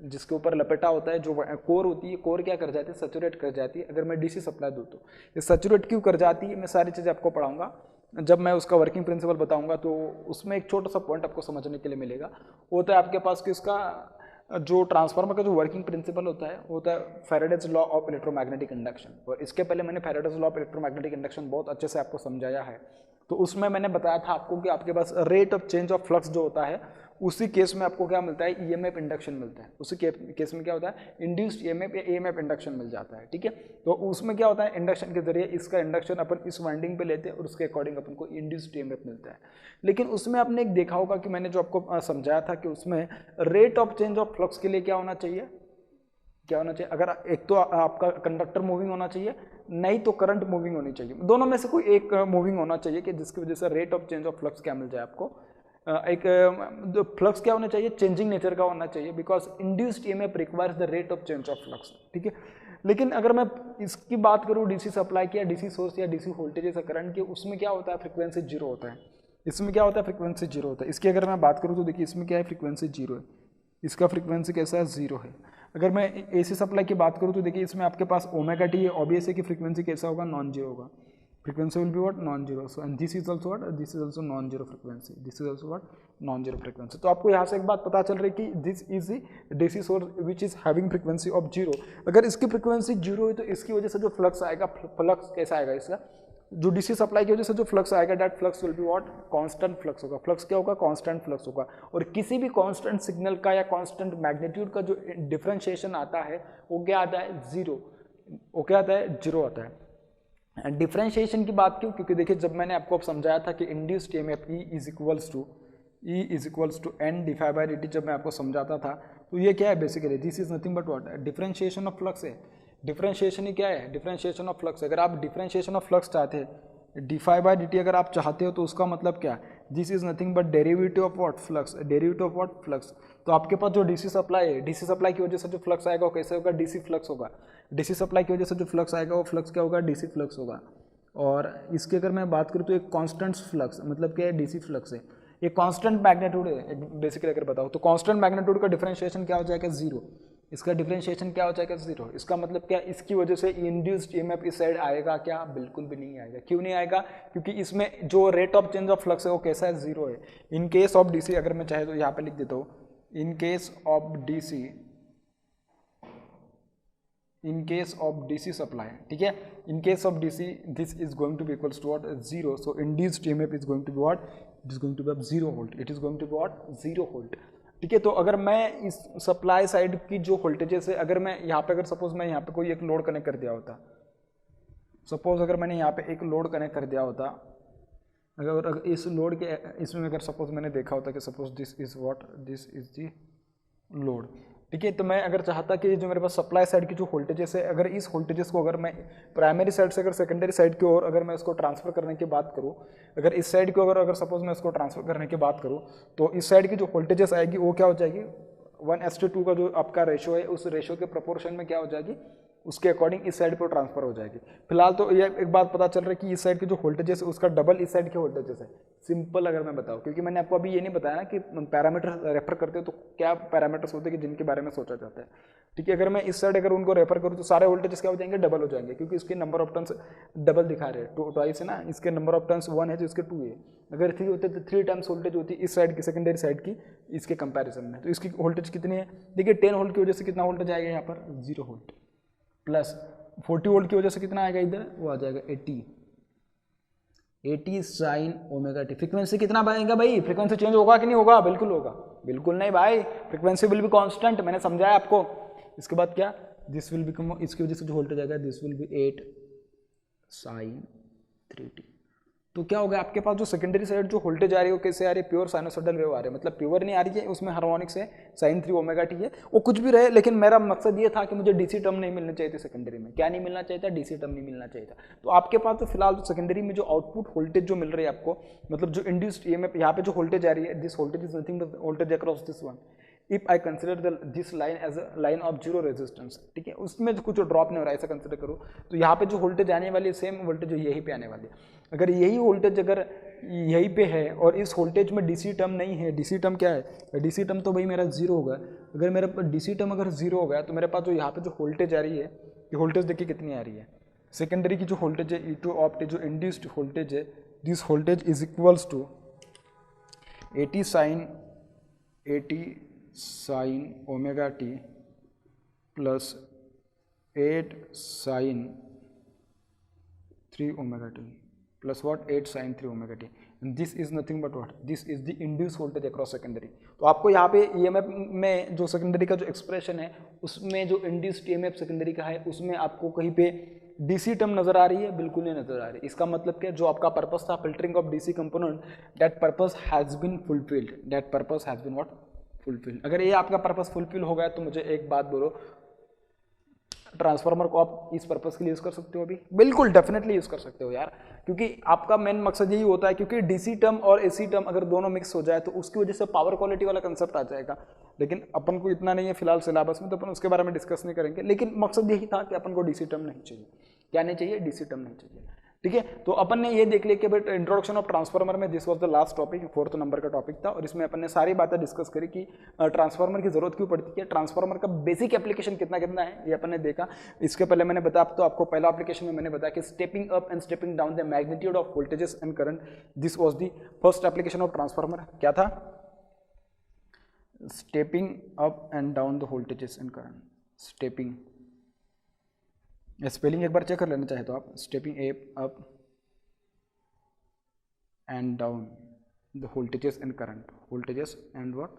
[SPEAKER 1] जिसके ऊपर लपेटा होता है, जो कोर होती है, कोर क्या कर जाती है? सैचुरेट कर जाती है अगर मैं डीसी सप्लाई दूँ तो। ये सैचुरेट क्यों कर जाती है, मैं सारी चीज़ें आपको पढ़ाऊंगा जब मैं उसका वर्किंग प्रिंसिपल बताऊंगा। तो उसमें एक छोटा सा पॉइंट आपको समझने के लिए मिलेगा, वो होता है आपके पास कि उसका जो ट्रांसफार्मर का जो वर्किंग प्रिंसिपल होता है वो होता है Faraday's law of electromagnetic induction. और इसके पहले मैंने Faraday's law of electromagnetic induction बहुत अच्छे से आपको समझाया है। तो उसमें मैंने बताया था आपको कि आपके पास rate of change of flux जो होता है, उसी केस में आपको क्या मिलता है? ईएमएफ इंडक्शन मिलता है। उसी केस में क्या होता है? इंड्यूस्ड ईएमएफ या ईएमएफ इंडक्शन मिल जाता है, ठीक है। तो उसमें क्या होता है? इंडक्शन के जरिए इसका इंडक्शन अपन इस वाइंडिंग पे लेते हैं और उसके अकॉर्डिंग अपन को इंड्यूस्ड ईएमएफ मिलता है। लेकिन उसमें आपने एक देखा होगा कि मैंने जो आपको समझाया था कि उसमें rate of change of flux के लिए क्या होना चाहिए? क्या होना चाहिए? अगर एक तो आपका कंडक्टर मूविंग होना चाहिए, नहीं तो करंट मूविंग होनी चाहिए, दोनों में से कोई एक मूविंग होना चाहिए, कि जिसकी वजह से rate of change of flux क्या मिल जाए आपको। एक फ्लक्स क्या होना चाहिए? चेंजिंग नेचर का होना चाहिए, because induced EMF requires the rate of change of flux, ठीक है। लेकिन अगर मैं इसकी बात करूँ डीसी सप्लाई की या डीसी सोर्स या डीसी वोल्टेज या करंट की, उसमें क्या होता है? फ्रीक्वेंसी जीरो होता है। इसमें क्या होता है? फ्रीक्वेंसी जीरो होता है। इसकी अगर मैं बात करूँ तो देखिए इसमें क्या है? फ्रीक्वेंसी जीरो है, इसका फ्रीक्वेंसी कैसा है? जीरो है। अगर मैं एसी सप्लाई की बात करूँ तो देखिए इसमें आपके पास ओमेगा टी है, ऑब्वियसली की फ्रीक्वेंसी कैसा होगा? नॉन जीरो होगा। frequency will be what? Non-zero. So and this is also what? This is also non-zero frequency. This is also what? Non-zero frequency. तो आपको यहाँ से एक बात पता चल रही है कि this is the DC source which is having frequency of zero. अगर इसकी frequency जीरो है तो इसकी वजह से जो फ्लक्स आएगा, फ्लक्स कैसा आएगा इसका? जो डीसी सप्लाई की वजह से जो फ्लक्स आएगा, that flux will be what? Constant flux होगा। फ्लक्स क्या होगा? कांस्टेंट फ्लक्स होगा। और किसी भी कांस्टेंट सिग्नल का या कांस्टेंट मैग्नीट्यूड का जो डिफरेंशिएशन आता है वो क्या आता है? जीरो। वो क्या आता है? जीरो आता है। डिफरेंशिएशन की बात क्यों, क्योंकि देखिए जब मैंने आपको अब समझाया था कि induced EMF E is equals to N डिफाइड बाई dt, जब मैं आपको समझाता था तो ये क्या है basically, this is nothing but what, differentiation of flux है। डिफरेंशिएशन ही क्या है, डिफरेंशिएशन ऑफ फ्लक्स। अगर आप डिफरेंशिएशन ऑफ फ्लक्स चाहते हैं, डिफाई बाई dt अगर आप चाहते हो तो उसका मतलब क्या, this is nothing but derivative of what, flux, derivative of what, flux. तो आपके पास जो डीसी सप्लाई है, डीसी सप्लाई की वजह से जो फ्लक्स आएगा वो कैसे होगा, डीसी फ्लक्स होगा। डीसी सप्लाई की वजह से जो फ्लक्स आएगा वो फ्लक्स क्या होगा, डीसी फ्लक्स होगा। और इसकी अगर मैं बात करूँ तो एक कांस्टेंट फ्लक्स मतलब क्या है, डीसी फ्लक्स है। ये कांस्टेंट मैग्नीट्यूड है बेसिकली अगर बताओ तो, कांस्टेंट मैग्नीट्यूड का डिफरेंशिएशन क्या हो जाएगा, जीरो। इसका डिफरेंशिएशन क्या हो जाएगा, जीरो। इसका मतलब क्या, इसकी वजह से इंड्यूस्ड ईएमएफ इस साइड आएगा क्या, बिल्कुल भी नहीं आएगा। क्यों नहीं आएगा, क्योंकि इसमें जो rate of change of flux है वो कैसा है, जीरो है। इन केस ऑफ डीसी, अगर मैं चाहे तो यहाँ पे लिख देता हूँ, in case of DC supply, ठीक है, in case of DC this is going to be equals to what, zero. So induced EMF is going to be what, it is going to be अब 0 volt, it is going to be what, 0 volt, ठीक है। तो अगर मैं इस supply side की जो voltages है, अगर मैं यहाँ पे, अगर सपोज मैं यहाँ पे कोई एक लोड कनेक्ट कर दिया होता, सपोज अगर मैंने यहाँ पे एक लोड कनेक्ट कर दिया होता, अगर इस लोड के इसमें अगर सपोज मैंने देखा होता कि suppose this is what, this is the load, ठीक है। तो मैं अगर चाहता कि जो मेरे पास सप्लाई साइड की जो वोल्टेजेस है, अगर इस वोल्टेजेस को अगर मैं प्राइमरी साइड से अगर सेकेंडरी साइड की ओर अगर मैं इसको ट्रांसफर करने की बात करूँ, अगर इस साइड की अगर सपोज मैं इसको ट्रांसफर करने की बात करूँ, तो इस साइड की जो वोल्टेजेस आएगी वो क्या हो जाएगी, 1:2 का जो आपका रेशो है, उस रेशो के प्रोपोर्शन में क्या हो जाएगी, उसके अकॉर्डिंग इस साइड पर ट्रांसफर हो जाएगी। फिलहाल तो ये एक बात पता चल रहा है कि इस साइड की जो वोल्टेजेस है उसका डबल इस साइड के वोल्टेजेस है। सिंपल अगर मैं बताऊं, क्योंकि मैंने आपको अभी ये नहीं बताया ना कि पैरामीटर रेफर करते हो तो क्या पैरामीटर्स होते हैं कि जिनके बारे में सोचा जाता है, ठीक है। अगर मैं इस साइड अगर उनको रेफर करूँ तो सारे वोल्टेजेस क्या हो जाएंगे, डबल हो जाएंगे, क्योंकि इसके नंबर ऑफ टर्न्स डबल दिखा रहे हैं, ट्वाइस है ना, इसके नंबर ऑफ टर्न्स 1 है तो इसके 2 है। अगर 3 होते तो 3 टाइम्स वोल्टेज होती इस साइड की, सेकेंडरी साइड की, इसके कंपैरिजन में। तो इसकी वोल्टेज कितनी है, देखिए 10 वोल्ट की वजह से कितना वोल्टेज आएगा यहाँ पर, 0 वोल्ट, प्लस 40 वोल्ट की वजह से कितना आएगा इधर, वो आ जाएगा 80 साइन ओमेगा टी। फ्रीक्वेंसी कितना बनेगा भाई, फ्रीक्वेंसी चेंज होगा कि नहीं होगा, बिल्कुल होगा, बिल्कुल नहीं भाई, फ्रीक्वेंसी विल बी कांस्टेंट, मैंने समझाया आपको। इसके बाद क्या, दिस विल बिकम, इसकी वजह से जो वोल्टेज आएगा this will be 8 sign 3t। तो क्या होगा, आपके पास जो सेकेंडरी साइड जो वोल्टेज आ रही है वो कैसे आ रही है, प्योर साइनोसॉइडल वेव आ रही है, मतलब प्योर नहीं आ रही है, उसमें हार्मोनिक्स है, साइन 3 ओमेगा टी है, वो कुछ भी रहे, लेकिन मेरा मकसद ये था कि मुझे डीसी टर्म नहीं मिलना चाहिए था सेकेंडरी में। क्या नहीं मिलना चाहिए था, डीसी टर्म नहीं मिलना चाहिए था। तो आपके पास तो फिलहाल जो सेकेंडरी में जो आउटपुट वोल्टेज जो मिल रही है आपको, मतलब जो इंड्यूस्ड ईएमएफ यहाँ पे जो वोल्टेज आ रही है, this voltage is nothing but voltage across this one, if I consider this line as a line of zero resistance, ठीक है, उसमें कुछ ड्रॉप नहीं हो रहा है, ऐसा कंसिडर करो। तो यहाँ पे जो वोल्टेज आने वाली है सेम वोल्टेज यही पे आने वाली है। अगर यही वोल्टेज अगर यहीं पे है और इस वोल्टेज में डीसी टर्म नहीं है, डीसी टर्म क्या है, डीसी टर्म तो भाई मेरा जीरो होगा। अगर मेरे पास डीसी टर्म अगर जीरो हो गया तो मेरे पास जो यहाँ पे जो वोल्टेज आ रही है, ये वोल्टेज देखिए कितनी आ रही है, सेकेंडरी की जो वोल्टेज है E2 ऑप्ट जो इंड्यूस्ड वोल्टेज है, this voltage is equals to 80 sine omega T plus 8 sine 3 omega T plus what, 8 sine 3 omega T. This is nothing but what, this is the induce voltage across secondary. तो आपको यहाँ पे EMF में जो secondary का जो expression है, उसमें जो इंड्यूस्ड ईएमएफ सेकेंडरी का है, उसमें आपको कहीं पे डीसी टर्म नजर आ रही है, बिल्कुल नहीं नजर आ रही। इसका मतलब क्या, जो आपका पर्पस था filtering of DC component, that purpose has been fulfilled, that purpose has been what, fulfilled. अगर ये आपका पर्पस फुलफिल हो गया तो मुझे एक बात बोलो, ट्रांसफार्मर को आप इस पर्पस के लिए यूज कर सकते हो अभी, बिल्कुल डेफिनेटली यूज कर सकते हो यार, क्योंकि आपका मेन मकसद यही होता है, क्योंकि डीसी टर्म और एसी टर्म अगर दोनों मिक्स हो जाए तो उसकी वजह से पावर क्वालिटी वाला कंसेप्ट आ जाएगा। लेकिन अपन को इतना नहीं है फिलहाल सिलेबस में, तो अपन उसके बारे में डिस्कस नहीं करेंगे, लेकिन मकसद यही था कि अपन को डीसी टर्म नहीं चाहिए। क्या नहीं चाहिए, डीसी टर्म नहीं चाहिए, ठीक है। तो अपन ने ये देख लिया कि बट इंट्रोडक्शन ऑफ ट्रांसफार्मर में this was the last topic, 4th number का टॉपिक था, और इसमें अपन ने सारी बातें डिस्कस करी कि ट्रांसफार्मर की जरूरत क्यों पड़ती है, ट्रांसफार्मर का बेसिक एप्लीकेशन कितना कितना है, ये अपन ने देखा। इसके पहले मैंने बताया, तो आपको पहला एप्लीकेशन में मैंने बताया कि stepping up and stepping down the magnitude of voltages and current, this was the first application of transformer. क्या था, stepping up and down the voltages and current, stepping, spelling एक बार चेक कर लेना चाहे तो आप, stepping up and down the voltages and current, voltages and what,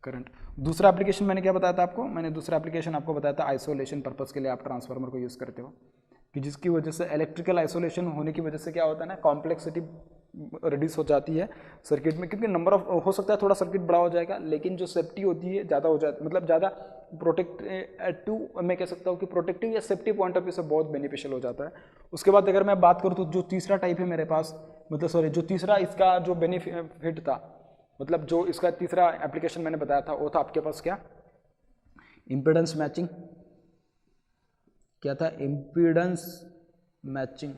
[SPEAKER 1] current. दूसरा application मैंने क्या बताया था आपको, मैंने दूसरा एप्लीकेशन आपको बताया था आइसोलेशन पर्पस के लिए आप ट्रांसफार्मर को यूज़ करते हो, कि जिसकी वजह से इलेक्ट्रिकल आइसोलेशन होने की वजह से क्या होता है ना, कॉम्प्लेक्सिटी रिड्यूस हो जाती है सर्किट में, क्योंकि नंबर ऑफ हो सकता है थोड़ा सर्किट बड़ा हो जाएगा, लेकिन जो सेफ्टी होती है ज़्यादा हो जाती, मतलब ज़्यादा प्रोटेक्टिव, मैं कह सकता हूँ कि प्रोटेक्टिव या सेफ्टी पॉइंट ऑफ व्यू से बहुत बेनिफिशियल हो जाता है। उसके बाद अगर मैं बात करूँ तो जो तीसरा टाइप है मेरे पास, मतलब सॉरी, जो तीसरा इसका जो बेनिफिट था, मतलब जो इसका तीसरा एप्लीकेशन मैंने बताया था, वो था आपके पास क्या, इम्पीडेंस मैचिंग। क्या था? Impedance matching.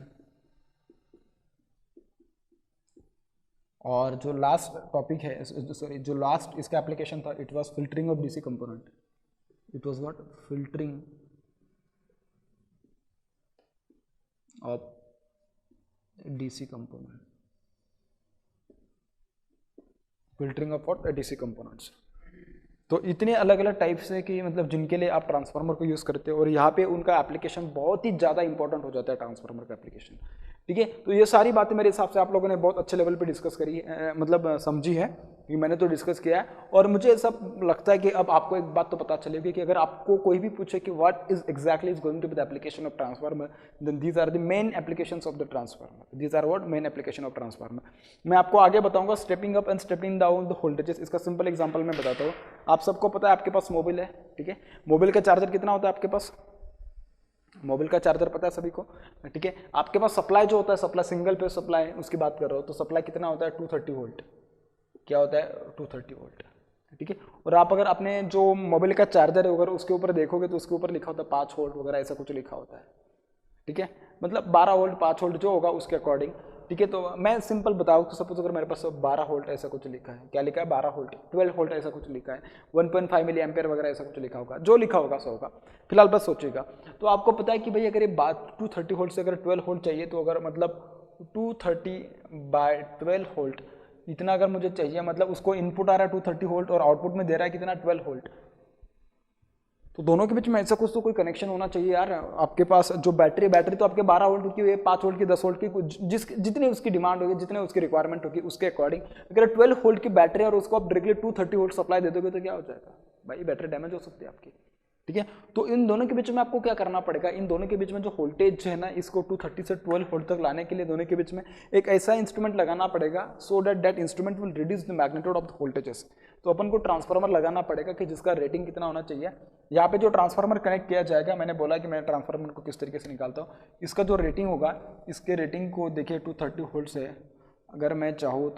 [SPEAKER 1] और जो लास्ट टॉपिक है, सॉरी, जो लास्ट इसका एप्लीकेशन था, it was filtering of DC component. It was what? Filtering of DC component. Filtering of what? DC components. तो इतने अलग अलग टाइप्स है कि मतलब जिनके लिए आप ट्रांसफार्मर को यूज़ करते हो, और यहाँ पे उनका एप्लीकेशन बहुत ही ज़्यादा इंपॉर्टेंट हो जाता है, ट्रांसफार्मर का एप्लीकेशन। ठीक है, तो ये सारी बातें मेरे हिसाब से आप लोगों ने बहुत अच्छे लेवल पे डिस्कस करी है, मतलब समझी है, कि मैंने तो डिस्कस किया है। और मुझे सब लगता है कि अब आपको एक बात तो पता चलेगी कि अगर आपको कोई भी पूछे कि what is exactly is going to be the application of transformer, then these are the main applications of the transformer. These are what? Main application of transformer. मैं आपको आगे बताऊंगा stepping up and stepping down the voltages. इसका simple example मैं बताता हूँ। आप सबको पता है, आपके पास मोबाइल है, ठीक है, मोबाइल का चार्जर कितना होता है आपके पास? मोबाइल का चार्जर पता है सभी को, ठीक है। आपके पास सप्लाई जो होता है, सप्लाई सिंगल पे सप्लाई, उसकी बात कर रहा हो, तो सप्लाई कितना होता है? 230 वोल्ट। क्या होता है? 230 वोल्ट, ठीक है। और आप अगर अपने जो मोबाइल का चार्जर है, अगर उसके ऊपर देखोगे तो उसके ऊपर लिखा होता है 5 वोल्ट वगैरह, ऐसा कुछ लिखा होता है, ठीक है। मतलब 12 वोल्ट 5 वोल्ट जो होगा उसके अकॉर्डिंग, ठीक है। तो मैं सिंपल बताऊँ तो सपोज अगर मेरे पास 12 वोल्ट ऐसा कुछ लिखा है, क्या लिखा है? 12 वोल्ट, 12 वोल्ट ऐसा कुछ लिखा है, 1.5 मिली एम्पेयर वगैरह ऐसा कुछ लिखा होगा, जो लिखा होगा सो होगा, फिलहाल बस सोचिएगा। तो आपको पता है कि भाई अगर ये बात 230 वोल्ट से अगर 12 वोल्ट चाहिए, तो अगर मतलब 230 बाय 12 वोल्ट इतना अगर मुझे चाहिए, मतलब उसको इनपुट आ रहा है 230 वोल्ट और आउटपुट में दे रहा है कितना? 12 वोल्ट। तो दोनों के बीच में ऐसा कुछ तो कोई कनेक्शन होना चाहिए यार। आपके पास जो बैटरी तो आपके 12 वोल्ट की, 5 वोल्ट की, 10 वोल्ट की, जितनी उसकी डिमांड होगी, जितने उसकी रिक्वायरमेंट होगी, उसके अकॉर्डिंग अगर 12 वोल्ट की बैटरी और उसको आप डायरेक्टली 230 वोल्ट सप्लाई दे दोगे तो क्या हो जाएगा भाई? बैटरी डैमेज हो सकती है आपकी, ठीक है। तो इन दोनों के बीच में आपको क्या करना पड़ेगा? इन दोनों के बीच में जो वोल्टेज है ना, इसको 230 से 12 वोल्ट तक लाने के लिए दोनों के बीच में एक ऐसा इंस्ट्रूमेंट लगाना पड़ेगा, so that instrument will reduce the magnitude of the voltages. तो अपन को ट्रांसफार्मर लगाना पड़ेगा कि जिसका रेटिंग कितना होना चाहिए। यहाँ पे जो ट्रांसफार्मर कनेक्ट किया जाएगा, मैंने बोला कि मैं ट्रांसफार्मर को किस तरीके से निकालता हूँ, इसका जो रेटिंग होगा, इसके रेटिंग को देखिए 230 वोल्ट से अगर मैं चाहूँ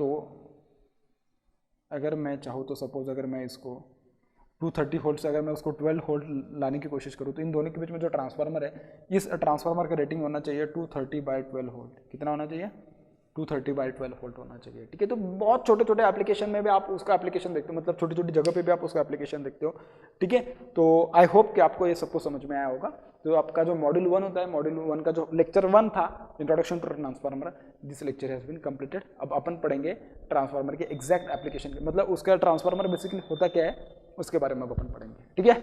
[SPEAKER 1] तो सपोज अगर मैं इसको 230 वोल्ट से अगर मैं उसको 12 वोल्ट लाने की कोशिश करूँ, तो इन दोनों के बीच में जो ट्रांसफार्मर है, इस ट्रांसफार्मर का रेटिंग होना चाहिए 230 बाई 12 वोल्ट। कितना होना चाहिए? 230 बाई 12 वोल्ट होना चाहिए, ठीक है। तो बहुत छोटे छोटे एप्लीकेशन में भी आप उसका एप्लीकेशन देखते हो, मतलब छोटी छोटी जगह पे भी आप उसका एप्लीकेशन देखते हो, ठीक है। तो आई होप कि आपको ये सब कुछ समझ में आया होगा। तो आपका जो मॉड्यूल 1 होता है, मॉड्यूल 1 का जो लेक्चर 1 था, introduction to transformer, this lecture has been completed. अब अपन पढ़ेंगे ट्रांसफार्मर के एग्जैक्ट एप्लीकेशन, मतलब उसका ट्रांसफार्मर बेसिकली होता क्या है उसके बारे में अब अपन पढ़ेंगे, ठीक है।